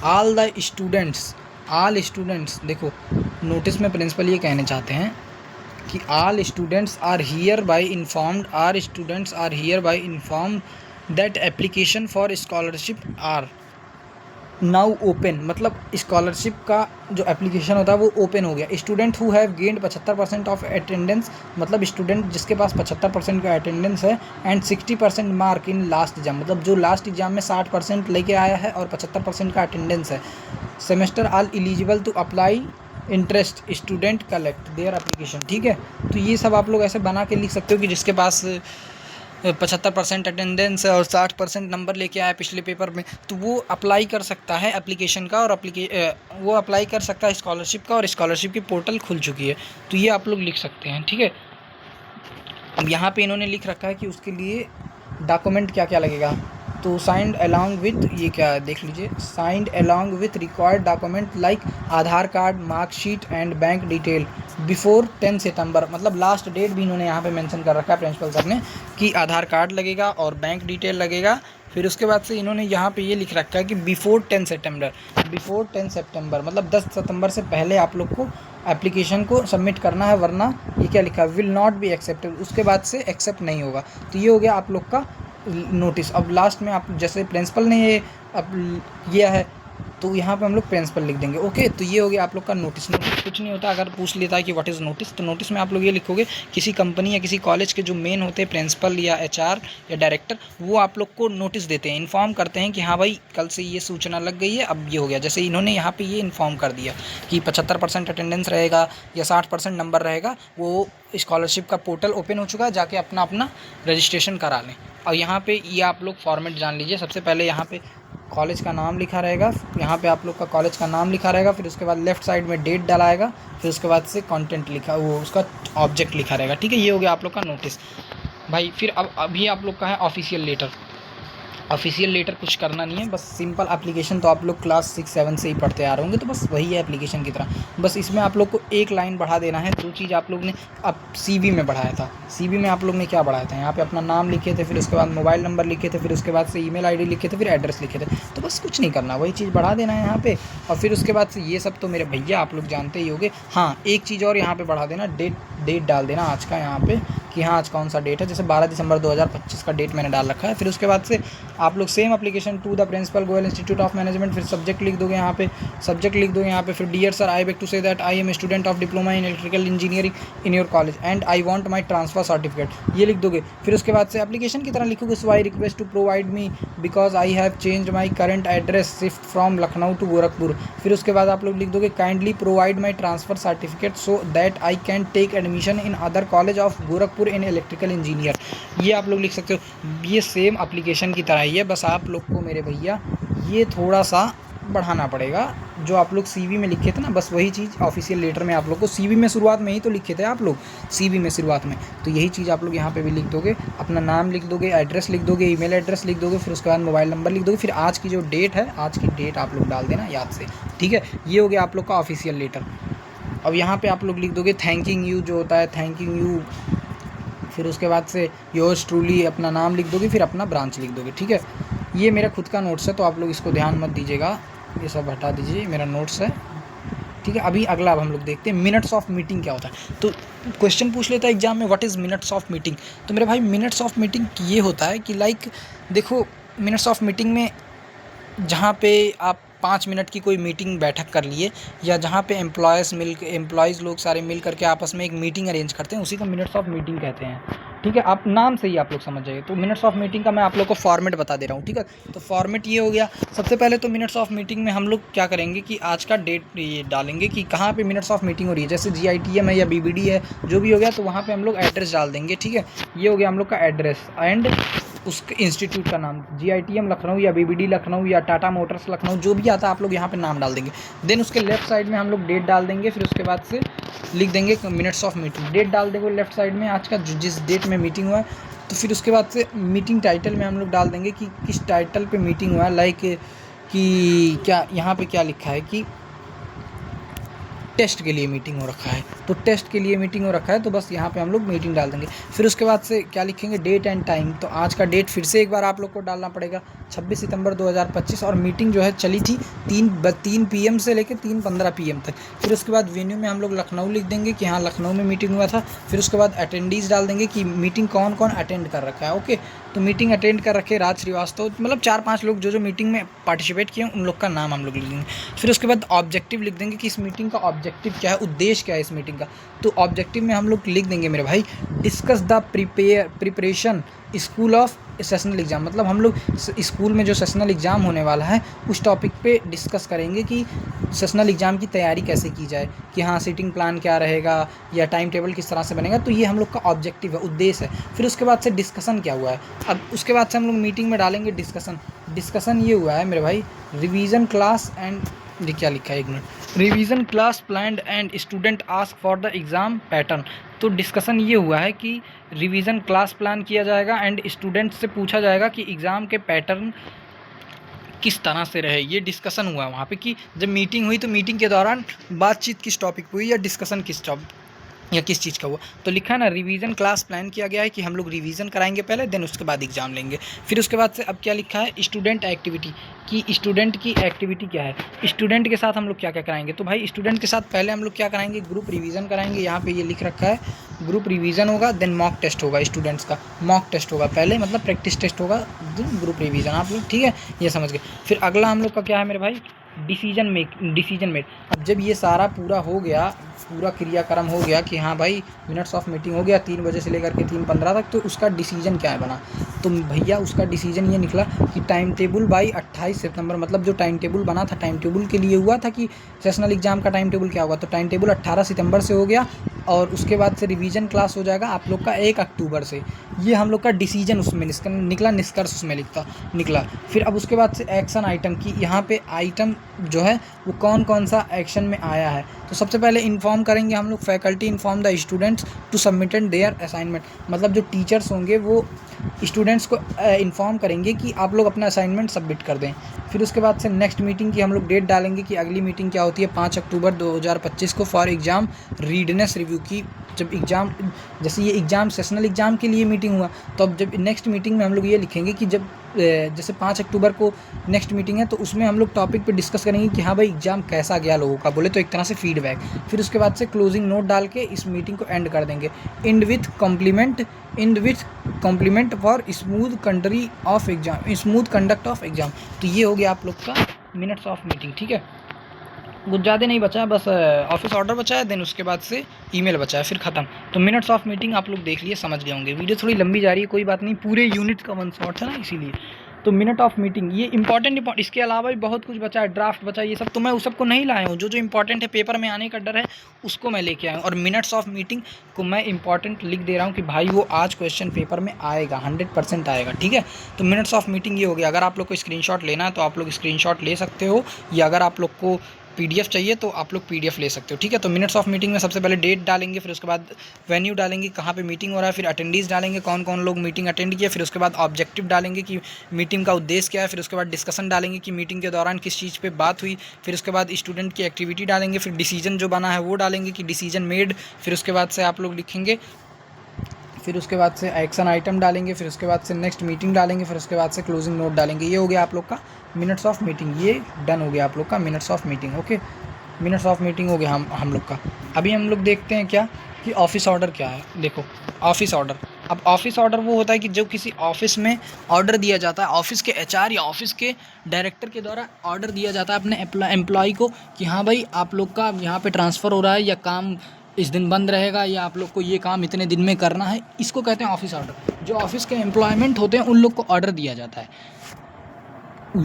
ऑल स्टूडेंट्स, देखो नोटिस में प्रिंसिपल ये कहना चाहते हैं कि all students are hereby informed that application for scholarship are now open, मतलब स्कॉलरशिप का जो एप्लीकेशन होता है वो ओपन हो गया। Student who have gained 75% of attendance, मतलब स्टूडेंट जिसके पास 75% का अटेंडेंस है and 60% mark in last exam, मतलब जो लास्ट एग्जाम में 60% लेके आया है और 75% का अटेंडेंस है, semester all eligible to apply interest student collect their application. ठीक है, तो ये सब आप लोग ऐसे बना के लिख सकते हो कि जिसके पास 75% अटेंडेंस है और 60% नंबर लेके आया पिछले पेपर में, तो वो अप्लाई कर सकता है एप्लीकेशन का, और वो अप्लाई कर सकता है स्कॉलरशिप का, और स्कॉलरशिप की पोर्टल खुल चुकी है। तो ये आप लोग लिख सकते हैं। ठीक है, अब यहाँ पे इन्होंने लिख रखा है कि उसके लिए डॉक्यूमेंट क्या क्या लगेगा। तो साइंड अलॉन्ग विथ, ये क्या है देख लीजिए, signed along with required document like Aadhaar card, marksheet and bank detail before 10 सितंबर, मतलब लास्ट डेट भी इन्होंने यहाँ पे मेंशन कर रखा है प्रिंसिपल सर ने कि आधार कार्ड लगेगा और बैंक डिटेल लगेगा। फिर उसके बाद से इन्होंने यहाँ पे ये लिख रखा है कि बिफोर 10 सितंबर, बिफोर 10 सितंबर मतलब 10 सितंबर से पहले आप लोग को एप्लीकेशन को सबमिट करना है, वरना ये क्या लिखा है, विल नॉट बी एक्सेप्टेड, उसके बाद से एक्सेप्ट नहीं होगा। तो ये हो गया आप लोग का नोटिस। अब लास्ट में आप जैसे प्रिंसिपल ने ये अब किया है तो यहाँ पे हम लोग प्रिंसिपल लिख देंगे। ओके, तो ये हो गया आप लोग का नोटिस। नोटिस कुछ नहीं होता, अगर पूछ लेता है कि व्हाट इज़ नोटिस, तो नोटिस में आप लोग ये लिखोगे किसी कंपनी या किसी कॉलेज के जो मेन होते हैं प्रिंसिपल या एचआर या डायरेक्टर, वो आप लोग को नोटिस देते हैं, इन्फॉर्म करते हैं कि हाँ भाई कल से ये सूचना लग गई है, अब ये हो गया। जैसे इन्होंने यहाँ पर ये इन्फॉर्म कर दिया कि 75% अटेंडेंस रहेगा या 60% नंबर रहेगा, वो स्कॉलरशिप का पोर्टल ओपन हो चुका है, जाके अपना अपना रजिस्ट्रेशन करा लें। और यहाँ पे ये आप लोग फॉर्मेट जान लीजिए। सबसे पहले यहाँ पे कॉलेज का नाम लिखा रहेगा, यहाँ पे आप लोग का कॉलेज का नाम लिखा रहेगा, फिर उसके बाद लेफ्ट साइड में डेट डाला आएगा, फिर उसके बाद से कंटेंट लिखा, वो उसका ऑब्जेक्ट लिखा रहेगा। ठीक है, ये हो गया आप लोग का नोटिस भाई। फिर अब अभी आप लोग का है ऑफिशियल लेटर। ऑफिशियल लेटर कुछ करना नहीं है, बस सिंपल एप्लीकेशन तो आप लोग क्लास 6-7 से ही पढ़ते आ रहे होंगे, तो बस वही है एप्लीकेशन की तरह। बस इसमें आप लोग को एक लाइन बढ़ा देना है। जो चीज़ आप लोग ने अब सीवी में बढ़ाया था, सीवी में आप लोग ने क्या बढ़ाया था, यहाँ पे अपना नाम लिखे थे, फिर उसके बाद मोबाइल नंबर लिखे थे, फिर उसके बाद से ईमेल आईडी लिखे थे, फिर एड्रेस लिखे थे। तो बस कुछ नहीं करना, वही चीज़ बढ़ा देना है यहाँ पे। और फिर उसके बाद से ये सब तो मेरे भैया आप लोग जानते ही होंगे। हाँ, एक चीज़ और यहाँ पर बढ़ा देना, डेट डाल देना आज का यहाँ पे कि हाँ आज कौन सा डेट है। जैसे 12 दिसंबर 2025 का डेट मैंने डाल रखा है। फिर उसके बाद से आप लोग same application to the principal Goyal Institute of Management, फिर सब्जेक्ट लिख दोगे यहाँ पे, सब्जेक्ट लिख दोगे यहाँ पे, फिर dear sir I beg to say that I am student of diploma in electrical engineering in your college and I want my transfer certificate, ये लिख दोगे। फिर उसके बाद से एप्लीकेशन की तरह लिखोगे, so I request to provide me because I have change my current address shift from Lucknow to Gorakhpur. फिर उसके बाद आप लोग लिख दोगे kindly provide my transfer certificate so that I can take admission in other college of Gorakhpur in electrical engineer. ये आप लोग लिख सकते हो। ये सेम एप्लीकेशन की तरह ही है, बस आप लोग को मेरे भैया ये थोड़ा सा बढ़ाना पड़ेगा। जो आप लोग सीवी में लिखे थे ना, बस वही चीज़ ऑफिशियल लेटर में आप लोग को, सीवी में शुरुआत में ही तो लिखे थे आप लोग, सीवी में शुरुआत में, तो यही चीज़ आप लोग यहाँ पे भी लिख दोगे। अपना नाम लिख दोगे, एड्रेस लिख दोगे, ईमेल एड्रेस लिख दोगे, फिर उसके बाद मोबाइल नंबर लिख दोगे, फिर आज की जो डेट है, आज की डेट आप लोग डाल देना याद से। ठीक है, ये हो गया आप लोग का ऑफिशियल लेटर। अब यहाँ पर आप लोग लिख दोगे थैंकिंग यू, जो होता है थैंकिंग यू। फिर उसके बाद से योर्स ट्रूली अपना नाम लिख दोगे, फिर अपना ब्रांच लिख दोगे। ठीक है, ये मेरा खुद का नोट्स है, तो आप लोग इसको ध्यान मत दीजिएगा, ये सब हटा दीजिए, मेरा नोट्स है। ठीक है, अभी अगला अब हम लोग देखते हैं मिनट्स ऑफ मीटिंग क्या होता है। तो क्वेश्चन पूछ लेता है एग्जाम में, what is minutes of meeting. तो मेरे भाई मिनट्स ऑफ मीटिंग ये होता है कि लाइक देखो, मिनट्स ऑफ मीटिंग में जहाँ पे आप 5 मिनट की कोई मीटिंग बैठक कर लिए, या जहाँ पे एम्प्लॉयज़ लोग सारे मिल करके आपस में एक मीटिंग अरेंज करते हैं, उसी को मिनट्स ऑफ मीटिंग कहते हैं। ठीक है, आप नाम से ही आप लोग समझ जाइए। तो मिनट्स ऑफ मीटिंग का मैं आप लोग को फॉर्मेट बता दे रहा हूँ। ठीक है, तो फॉर्मेट ये हो गया। सबसे पहले तो मिनट्स ऑफ मीटिंग में हम लोग क्या करेंगे कि आज का डेट ये डालेंगे कि कहाँ पे मिनट्स ऑफ मीटिंग हो रही है। जैसे GITM है या BBD है, जो भी हो गया, तो वहाँ पे हम लोग एड्रेस डाल देंगे। ठीक है, ये हो गया हम लोग का एड्रेस एंड उसके इंस्टीट्यूट का नाम, GITM लखनऊ या BBD लखनऊ या टाटा मोटर्स लखनऊ, जो भी आता है आप लोग यहाँ पे नाम डाल देंगे। देन उसके लेफ्ट साइड में हम लोग डेट डाल देंगे, फिर उसके बाद से लिख देंगे मिनट्स ऑफ मीटिंग। डेट डाल देंगे लेफ्ट साइड में, आज का जिस डेट में मीटिंग हुआ है। तो फिर उसके बाद से मीटिंग टाइटल में हम लोग डाल देंगे कि किस टाइटल पे मीटिंग हुआ है, लाइक कि क्या यहाँ पे क्या लिखा है कि टेस्ट के लिए मीटिंग हो रखा है, तो टेस्ट के लिए मीटिंग हो रखा है, तो बस यहाँ पे हम लोग मीटिंग डाल देंगे। फिर उसके बाद से क्या लिखेंगे, डेट एंड टाइम। तो आज का डेट फिर से एक बार आप लोग को डालना पड़ेगा, 26 सितंबर 2025, और मीटिंग जो है चली थी 3 PM से लेकर 3:15 PM तक। फिर उसके बाद वेन्यू में हम लोग लखनऊ लिख देंगे कि हाँ लखनऊ में मीटिंग हुआ था। फिर उसके बाद अटेंडीज डाल देंगे कि मीटिंग कौन कौन अटेंड कर रखा है। ओके, तो मीटिंग अटेंड कर रखे राज श्रीवास्तव, मतलब 4-5 लोग जो मीटिंग में पार्टिसिपेट किए उन लोग का नाम हम लोग लिख देंगे। फिर उसके बाद ऑब्जेक्टिव लिख देंगे कि इस मीटिंग का ऑब्जेक्टिव क्या है, उद्देश्य क्या है इस मीटिंग का। तो ऑब्जेक्टिव में हम लोग लिख देंगे मेरे भाई, discuss the preparation school of sessional exam. मतलब हम लोग स्कूल में जो सेशनल एग्ज़ाम होने वाला है उस टॉपिक पे डिस्कस करेंगे कि सेशनल एग्ज़ाम की तैयारी कैसे की जाए, कि हाँ सीटिंग प्लान क्या रहेगा या टाइम टेबल किस तरह से बनेगा। तो ये हम लोग का ऑब्जेक्टिव है, उद्देश्य है। फिर उसके बाद से डिस्कशन क्या हुआ है, अब उसके बाद से हम लोग मीटिंग में डालेंगे डिस्कशन ये हुआ है मेरे भाई, रिवीजन क्लास एंड, ये क्या लिखा है एक minute, revision class planned and student ask for the exam pattern. तो डिस्कशन ये हुआ है कि रिवीजन क्लास प्लान किया जाएगा एंड स्टूडेंट से पूछा जाएगा कि एग्ज़ाम के पैटर्न किस तरह से रहे। ये डिस्कशन हुआ वहाँ पे कि जब मीटिंग हुई तो मीटिंग के दौरान बातचीत किस टॉपिक पे हुई या डिस्कशन किस टॉपिक या किस चीज़ का हुआ। तो लिखा है ना, रिवीजन क्लास प्लान किया गया है कि हम लोग रिवीजन कराएंगे पहले, देन उसके बाद एग्ज़ाम लेंगे। फिर उसके बाद से अब क्या लिखा है, स्टूडेंट एक्टिविटी, कि स्टूडेंट की एक्टिविटी क्या है, स्टूडेंट के साथ हम लोग क्या क्या कराएंगे। तो भाई स्टूडेंट के साथ पहले हम लोग क्या कराएंगे, ग्रुप रिवीजन कराएंगे। यहाँ पे ये लिख रखा है ग्रुप रिवीजन होगा, देन मॉक टेस्ट होगा, स्टूडेंट्स का मॉक टेस्ट होगा पहले, मतलब प्रैक्टिस टेस्ट होगा, देन ग्रुप रिवीजन। आप लोग ठीक है, ये समझ गए। फिर अगला हम लोग का क्या है मेरे भाई, डिसीजन मेड। अब जब ये सारा पूरा हो गया, पूरा क्रियाक्रम हो गया कि हाँ भाई मिनट्स ऑफ मीटिंग हो गया 3 बजे से लेकर के 3:15 तक, तो उसका डिसीजन क्या बना। तो भैया उसका डिसीजन ये निकला कि टाइम टेबल बाई 28 सितंबर, मतलब जो टाइम टेबल बना था, टाइम टेबल के लिए हुआ था कि सेशनल एग्ज़ाम का टाइम टेबल क्या होगा, तो टाइम टेबल 18 सितंबर से हो गया, और उसके बाद से रिवीजन क्लास हो जाएगा आप लोग का 1 अक्टूबर से। ये हम लोग का डिसीजन उसमें निकला, निष्कर्ष उसमें निकला। फिर अब उसके बाद से एक्शन आइटम की, यहाँ पे आइटम जो है वो कौन कौन सा एक्शन में आया है। तो सबसे पहले इन्फॉर्म करेंगे हम लोग, faculty inform the students to submitted their assignment, मतलब जो टीचर्स होंगे वो स्टूडेंट्स को इन्फॉर्म करेंगे कि आप लोग अपना असाइनमेंट सबमिट कर दें। फिर उसके बाद से नेक्स्ट मीटिंग की हम लोग डेट डालेंगे कि अगली मीटिंग क्या होती है, 5 अक्टूबर 2025 को फॉर एग्ज़ाम रीडनेस रिव्यू की। जब एग्ज़ाम, जैसे ये एग्ज़ाम सेशनल एग्ज़ाम के लिए मीटिंग हुआ, तो अब जब नेक्स्ट मीटिंग में हम लोग ये लिखेंगे कि जब जैसे 5 अक्टूबर को नेक्स्ट मीटिंग है, तो उसमें हम लोग टॉपिक पे डिस्कस करेंगे कि हाँ भाई एग्ज़ाम कैसा गया लोगों का, बोले तो एक तरह से फीडबैक। फिर उसके बाद से क्लोजिंग नोट डाल के इस मीटिंग को एंड कर देंगे, and with complement for smooth conduct of exam. तो ये हो गया आप लोग का मिनट्स ऑफ मीटिंग, ठीक है। कुछ ज़्यादा नहीं बचा है, बस ऑफिस ऑर्डर बचा है, देन उसके बाद से ईमेल बचा है, फिर ख़त्म। तो मिनट्स ऑफ मीटिंग आप लोग देख लिए, समझ गए होंगे। वीडियो थोड़ी लंबी जा रही है, कोई बात नहीं, पूरे यूनिट का 1 शॉट है ना, इसीलिए। तो मिनट ऑफ मीटिंग ये इंपॉर्टेंट, इसके अलावा भी बहुत कुछ बचा है, ड्राफ्ट बचा है, ये सब तो मैं उस सबको नहीं लाया हूँ। जो इंपॉर्टेंट है, पेपर में आने का डर है, उसको मैं लेके आया हूँ। और मिनट्स ऑफ मीटिंग को मैं इंपॉर्टेंट लिख दे रहा हूँ कि भाई वो आज क्वेश्चन पेपर में आएगा, 100% आएगा, ठीक है। तो मिनट्स ऑफ मीटिंग ये हो गया। अगर आप लोग को स्क्रीनशॉट लेना है तो आप लोग स्क्रीनशॉट ले सकते हो, या अगर आप लोग को PDF चाहिए तो आप लोग PDF ले सकते हो, ठीक है। तो मिनट्स ऑफ मीटिंग में सबसे पहले डेट डालेंगे, फिर उसके बाद वेन्यू डालेंगे कहाँ पे मीटिंग हो रहा है, फिर अटेंडीज डालेंगे कौन कौन लोग मीटिंग अटेंड किया, फिर उसके बाद ऑब्जेक्टिव डालेंगे कि मीटिंग का उद्देश्य क्या है, फिर उसके बाद डिस्कशन डालेंगे कि मीटिंग के दौरान किस चीज़ पे बात हुई, फिर उसके बाद स्टूडेंट की एक्टिविटी डालेंगे, फिर डिसीजन जो बना है वो डालेंगे कि डिसीजन मेड, फिर उसके बाद से आप लोग लिखेंगे, फिर उसके बाद से एक्शन आइटम डालेंगे, फिर उसके बाद से नेक्स्ट मीटिंग डालेंगे, फिर उसके बाद से क्लोजिंग नोट डालेंगे। ये हो गया आप लोग का मिनट्स ऑफ मीटिंग, ये डन हो गया आप लोग का minutes of meeting. Okay, minutes of meeting हो गया हम लोग का। अभी हम लोग देखते हैं क्या कि ऑफिस ऑर्डर क्या है। देखो ऑफिस ऑर्डर, अब ऑफिस ऑर्डर वो होता है कि जो किसी ऑफिस में ऑर्डर दिया जाता है, ऑफिस के HR या ऑफिस के डायरेक्टर के द्वारा ऑर्डर दिया जाता है अपने एम्प्लॉय को कि हाँ भाई आप लोग का यहाँ पे ट्रांसफ़र हो रहा है, या काम इस दिन बंद रहेगा, या आप लोग को ये काम इतने दिन में करना है। इसको कहते हैं ऑफिस ऑर्डर। जो ऑफिस के एम्प्लॉयमेंट होते हैं उन लोग को ऑर्डर दिया जाता है।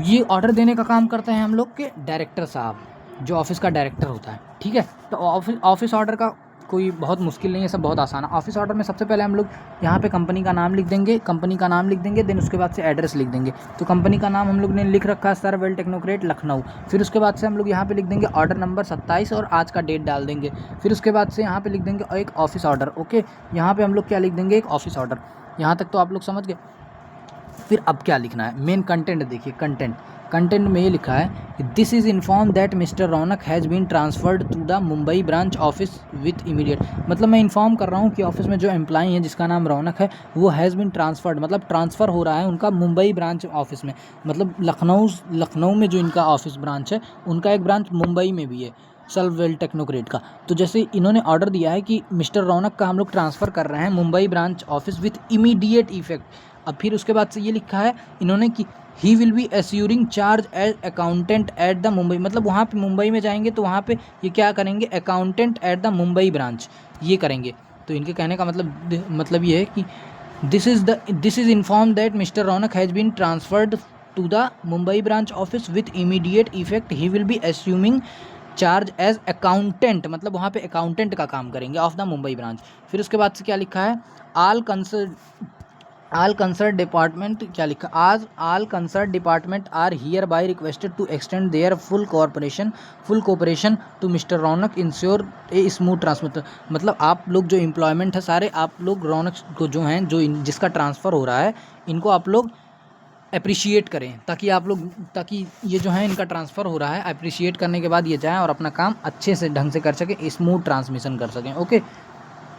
ये ऑर्डर देने का काम करते हैं हम लोग के डायरेक्टर साहब, जो ऑफिस का डायरेक्टर होता है, ठीक है। तो ऑफिस ऑर्डर का कोई बहुत मुश्किल नहीं है, सब बहुत आसान है। ऑफिस ऑर्डर में सबसे पहले हम लोग यहाँ पे कंपनी का नाम लिख देंगे, देन उसके बाद से एड्रेस लिख देंगे। तो कंपनी का नाम हम लोग ने लिख रखा है सरवेल टेक्नोक्रेट लखनऊ। फिर उसके बाद से हम लोग यहाँ पे लिख देंगे ऑर्डर नंबर 27 और आज का डेट डाल देंगे। फिर उसके बाद से यहाँ पे लिख देंगे एक ऑफिस ऑर्डर। ओके, यहाँ पे हम लोग क्या लिख देंगे, एक ऑफिस ऑर्डर। यहाँ तक तो आप लोग समझ गए। फिर अब क्या लिखना है, मेन कंटेंट देखिए, कंटेंट कंटेंट में ये लिखा है, this is inform that mister Raunak has been transferred to the Mumbai branch office with immediate. मतलब मैं इन्फॉर्म कर रहा हूँ कि ऑफिस में जो एम्प्लॉई हैं जिसका नाम रौनक है वो हैज़ बीन ट्रांसफर्ड, मतलब ट्रांसफ़र हो रहा है उनका मुंबई ब्रांच ऑफिस में। मतलब लखनऊ में जो इनका ऑफिस ब्रांच है उनका एक ब्रांच मुंबई में भी है सल्वेल टेक्नोक्रेट का। तो जैसे इन्होंने ऑर्डर दिया है कि मिस्टर रौनक का हम लोग ट्रांसफ़र कर रहे हैं Mumbai branch office with immediate effect. अब फिर उसके बाद से ये लिखा है इन्होंने कि he will be assuring charge as accountant at the Mumbai. मतलब वहाँ पे मुंबई में जाएंगे तो वहाँ पे ये क्या करेंगे, accountant at the Mumbai branch ये करेंगे। तो इनके कहने का मतलब ये है कि this is inform that mister Raunak has been transferred to the Mumbai branch office with immediate effect. He will be assuming charge as accountant, मतलब वहाँ पे अकाउंटेंट का काम करेंगे ऑफ द मुंबई ब्रांच। फिर उसके बाद से क्या लिखा है, ऑल कंसर्न डिपार्टमेंट क्या लिखा, आज all concern department are hereby requested to extend their full cooperation to mister Raunak ensure a smooth transfer. मतलब आप लोग जो एम्प्लॉयमेंट है सारे आप लोग रौनक को जो हैं जिसका ट्रांसफ़र हो रहा है इनको आप लोग अप्रिशिएट करें, ताकि ये जो है इनका ट्रांसफ़र हो रहा है अप्रिशिएट करने के बाद ये जाएँ और अपना काम अच्छे से ढंग से कर सकें, स्मूथ ट्रांसमिशन कर सकें। ओके,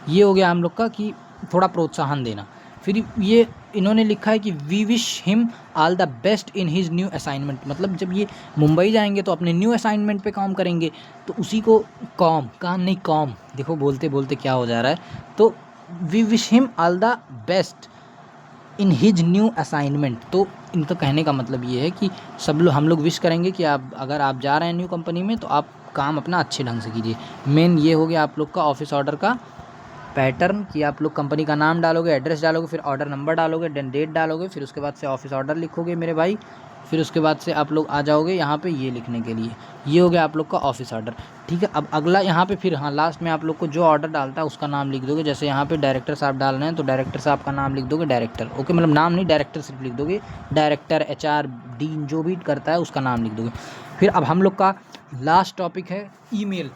ये हो गया हम लोग का कि थोड़ा प्रोत्साहन देना। फिर ये इन्होंने लिखा है कि we wish him all the best in his new assignment. मतलब जब ये मुंबई जाएंगे तो अपने न्यू असाइनमेंट पे काम करेंगे, तो उसी को काम नहीं कॉम, देखो बोलते बोलते क्या हो जा रहा है। तो we wish him all the best in his new assignment. तो इनका कहने का मतलब ये है कि हम लोग विश करेंगे कि अगर आप जा रहे हैं न्यू कंपनी में तो आप काम अपना अच्छे ढंग से कीजिए। मेन ये हो गया आप लोग का ऑफिस ऑर्डर का पैटर्न कि आप लोग कंपनी का नाम डालोगे, एड्रेस डालोगे, फिर ऑर्डर नंबर डालोगे, डेट डालोगे, फिर उसके बाद से ऑफिस ऑर्डर लिखोगे मेरे भाई। फिर उसके बाद से आप लोग आ जाओगे यहाँ पे ये लिखने के लिए। ये हो गया आप लोग का ऑफिस ऑर्डर, ठीक है। अब अगला यहाँ पे फिर लास्ट में आप लोग को जो ऑर्डर डालता है उसका नाम लिख दोगे। जैसे यहाँ पे डायरेक्टर साहब डालना है तो डायरेक्टर साहब का नाम लिख दोगे, डायरेक्टर। ओके, मतलब नाम नहीं, डायरेक्टर सिर्फ लिख दोगे। डायरेक्टर, HR, डीन जो भी करता है उसका नाम लिख दोगे। फिर अब हम लोग का लास्ट टॉपिक है ईमेल।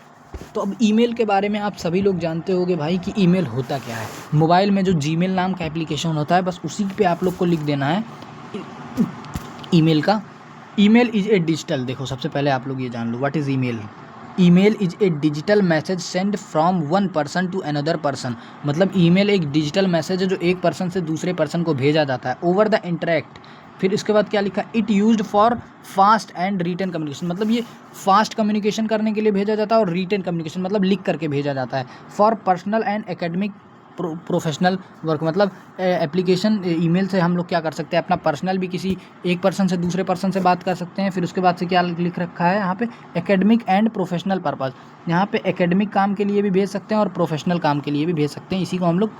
तो अब ईमेल के बारे में आप सभी लोग जानते होंगे भाई कि ईमेल होता क्या है। मोबाइल में जो जीमेल नाम का एप्लीकेशन होता है बस उसी पे आप लोग को लिख देना है ईमेल का। ईमेल इज़ ए डिजिटल, देखो सबसे पहले आप लोग ये जान लो what is email. Email is a digital message send from one person to another person. मतलब ईमेल एक डिजिटल मैसेज है जो एक पर्सन से दूसरे पर्सन को भेजा जाता है ओवर द इंटरेक्ट। फिर इसके बाद क्या लिखा, it used for fast and written communication. मतलब ये फास्ट कम्युनिकेशन करने के लिए भेजा जाता है और रिटन कम्युनिकेशन मतलब लिख करके भेजा जाता है। For personal and academic professional work. मतलब एप्लीकेशन ईमेल से हम लोग क्या कर सकते हैं, अपना पर्सनल भी किसी एक पर्सन से दूसरे पर्सन से बात कर सकते हैं। फिर उसके बाद से क्या लिख रखा है यहाँ पे, एकेडमिक एंड प्रोफेशनल पर्पज़। यहाँ पे एकेडमिक काम के लिए भी भेज सकते हैं और प्रोफेशनल काम के लिए भी भेज सकते हैं। इसी को हम लोग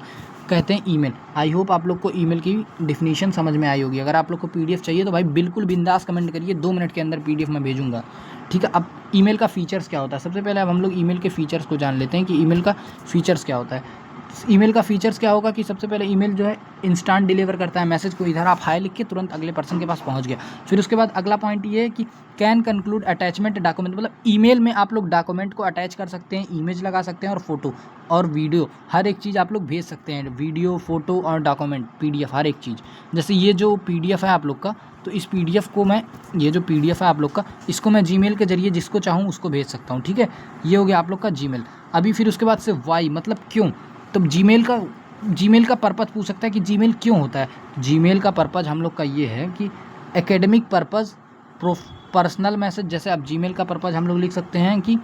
कहते हैं ईमेल। आई होप आप लोग को ईमेल की डिफिनीशन समझ में आई होगी। अगर आप लोग को PDF चाहिए तो भाई बिल्कुल बिंदास कमेंट करिए, 2 मिनट के अंदर PDF मैं भेजूंगा, ठीक है। अब ईमेल का फीचर्स क्या होता है, सबसे पहले अब हम लोग ईमेल के फीचर्स को जान लेते हैं कि ईमेल का फीचर्स क्या होता है। ईमेल का फीचर्स क्या होगा कि सबसे पहले ईमेल जो है इंस्टेंट डिलीवर करता है मैसेज को। इधर आप हाय लिख के तुरंत अगले पर्सन के पास पहुंच गया। फिर उसके बाद अगला पॉइंट ये है कि कैन कंक्लूड अटैचमेंट डॉक्यूमेंट। मतलब ईमेल में आप लोग डॉक्यूमेंट को अटैच कर सकते हैं, इमेज लगा सकते हैं और फोटो और वीडियो, हर एक चीज़ आप लोग भेज सकते हैं। वीडियो, फोटो और डॉक्यूमेंट, PDF, हर एक चीज़। जैसे ये जो PDF है आप लोग का, तो इस PDF को मैं, ये जो PDF है आप लोग का, इसको मैं जीमेल के जरिए जिसको चाहूँ उसको भेज सकता हूँ, ठीक है। ये हो गया आप लोग का जीमेल। अभी फिर उसके बाद से वाई मतलब क्यों। तो जीमेल का पर्पज़ पूछ सकता है कि जीमेल क्यों होता है। जीमेल का पर्पज़ हम लोग का ये है कि एकेडमिक पर्पज़, पर्सनल मैसेज। जैसे अब जीमेल का पर्पज़ हम लोग लिख सकते हैं कि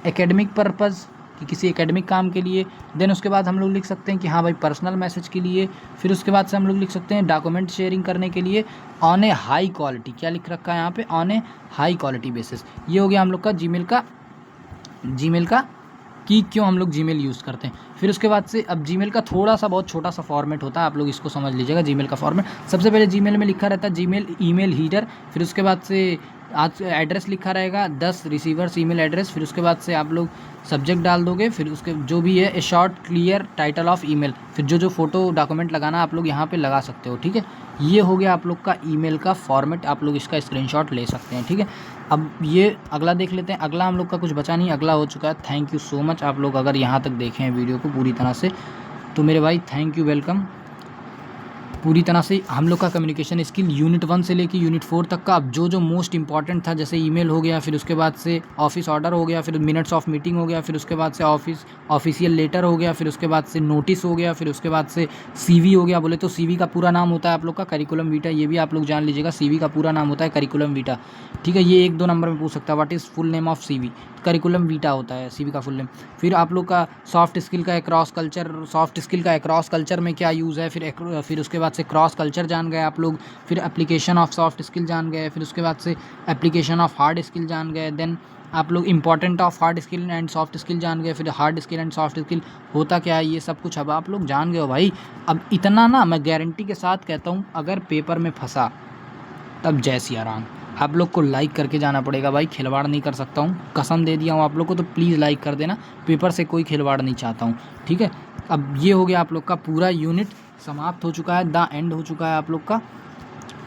एकेडमिक पर्पज़, कि किसी एकेडमिक काम के लिए। देन उसके बाद हम लोग लिख सकते हैं कि हाँ भाई पर्सनल मैसेज के लिए। फिर उसके बाद से हम लोग लिख सकते हैं डॉक्यूमेंट शेयरिंग करने के लिए ऑन ए हाई क्वालिटी। क्या लिख रखा है यहाँ पे, on A high quality basis. ये हो गया हम लोग का जीमेल का कि क्यों हम लोग जीमेल यूज़ करते हैं। फिर उसके बाद से अब जीमेल का थोड़ा सा बहुत छोटा सा फॉर्मेट होता है, आप लोग इसको समझ लीजिएगा। जीमेल का फॉर्मेट सबसे पहले जीमेल में लिखा रहता है जीमेल ईमेल हीडर। फिर उसके बाद से आज एड्रेस लिखा रहेगा 10 रिसीवर्स ईमेल एड्रेस। फिर उसके बाद से आप लोग सब्जेक्ट डाल दोगे। फिर उसके जो भी है ए short clear title of email. फिर जो फोटो डॉक्यूमेंट लगाना आप लोग यहाँ पे लगा सकते हो, ठीक है। ये हो गया आप लोग का ईमेल का फॉर्मेट, आप लोग इसका स्क्रीनशॉट ले सकते हैं, ठीक है। अब ये अगला देख लेते हैं। अगला हम लोग का कुछ बचा नहीं, अगला हो चुका है। थैंक यू सो मच आप लोग अगर यहाँ तक देखें हैं वीडियो को पूरी तरह से, तो मेरे भाई थैंक यू, वेलकम। पूरी तरह से हम लोग का कम्युनिकेशन स्किल यूनिट 1 से लेके यूनिट 4 तक का अब जो मोस्ट इंपॉर्टेंट था, जैसे ईमेल हो गया, फिर उसके बाद से ऑफिस ऑर्डर हो गया, फिर मिनट्स ऑफ मीटिंग हो गया, फिर उसके बाद से ऑफिशियल लेटर हो गया, फिर उसके बाद से नोटिस हो गया, फिर उसके बाद से सीवी हो गया। बोले तो सीवी का पूरा नाम होता है आप लोग का करिकुलम वीटा, ये भी आप लोग जान लीजिएगा, सीवी का पूरा नाम होता है करिकुलम वीटा। ठीक है, ये 1-2 नंबर में पूछ सकता है, what is full name of CV. Curriculum Vita होता है सीवी का फुल नेम। फिर आप लोग का सॉफ्ट स्किल का क्रॉस कल्चर में क्या यूज़ है, फिर उसके बाद से क्रॉस कल्चर जान गए आप लोग, फिर एप्लीकेशन ऑफ सॉफ्ट स्किल जान गए, फिर उसके बाद से एप्लीकेशन ऑफ हार्ड स्किल जान गए, देन आप लोग important of hard skill and soft skill जान गए, फिर hard skill and soft skill होता क्या है, ये सब कुछ अब आप लोग जान गए हो भाई। अब इतना ना मैं गारंटी के साथ कहता हूँ, अगर पेपर में फंसा तब जय सिया राम। आप लोग को लाइक करके जाना पड़ेगा भाई, खिलवाड़ नहीं कर सकता हूँ, कसम दे दिया हूँ आप लोग को, तो प्लीज़ लाइक कर देना, पेपर से कोई खिलवाड़ नहीं चाहता हूँ। ठीक है, अब ये हो गया आप लोग का पूरा यूनिट समाप्त हो चुका है, द एंड हो चुका है आप लोग का।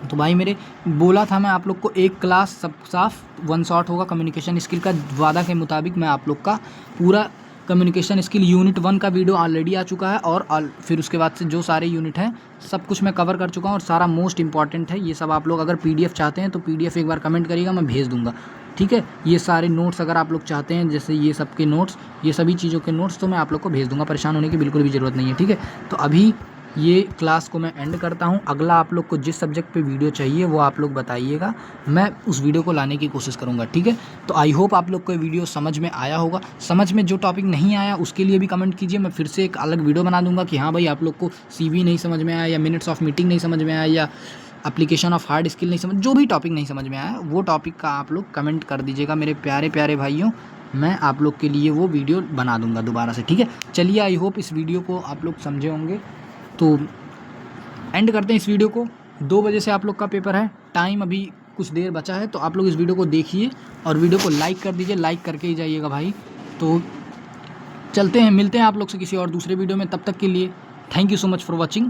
तो भाई मेरे बोला था मैं आप लोग को एक क्लास सब साफ 1 शॉट होगा कम्युनिकेशन स्किल का, वादा के मुताबिक मैं आप लोग का पूरा कम्युनिकेशन स्किल यूनिट 1 का वीडियो ऑलरेडी आ चुका है, और फिर उसके बाद से जो सारे यूनिट हैं सब कुछ मैं कवर कर चुका हूँ, और सारा मोस्ट इंपॉर्टेंट है ये सब। आप लोग अगर पीडीएफ चाहते हैं तो पीडीएफ एक बार कमेंट करिएगा, मैं भेज दूँगा। ठीक है, ये सारे नोट्स अगर आप लोग चाहते हैं, जैसे ये सब के नोट्स, ये सभी चीज़ों के नोट्स, तो मैं आप लोग को भेज दूँगा, परेशान होने की बिल्कुल भी ज़रूरत नहीं है। ठीक है, तो अभी ये क्लास को मैं एंड करता हूँ। अगला आप लोग को जिस सब्जेक्ट पे वीडियो चाहिए वो आप लोग बताइएगा, मैं उस वीडियो को लाने की कोशिश करूँगा। ठीक है, तो आई होप आप लोग को ये वीडियो समझ में आया होगा। समझ में जो टॉपिक नहीं आया उसके लिए भी कमेंट कीजिए, मैं फिर से एक अलग वीडियो बना दूँगा कि हाँ भाई आप लोग को CV नहीं समझ में आया, या मिनट्स ऑफ मीटिंग नहीं समझ में आया, या एप्लीकेशन ऑफ हार्ड स्किल नहीं समझ, जो भी टॉपिक नहीं समझ में आया वो टॉपिक का आप लोग कमेंट कर दीजिएगा मेरे प्यारे प्यारे भाइयों, मैं आप लोग के लिए वो वीडियो बना दूँगा दोबारा से। ठीक है, चलिए आई होप इस वीडियो को आप लोग समझे होंगे। तो एंड करते हैं इस वीडियो को। 2 बजे से आप लोग का पेपर है, टाइम अभी कुछ देर बचा है, तो आप लोग इस वीडियो को देखिए और वीडियो को लाइक कर दीजिए, लाइक करके ही जाइएगा भाई। तो चलते हैं, मिलते हैं आप लोग से किसी और दूसरे वीडियो में, तब तक के लिए thank you so much for watching.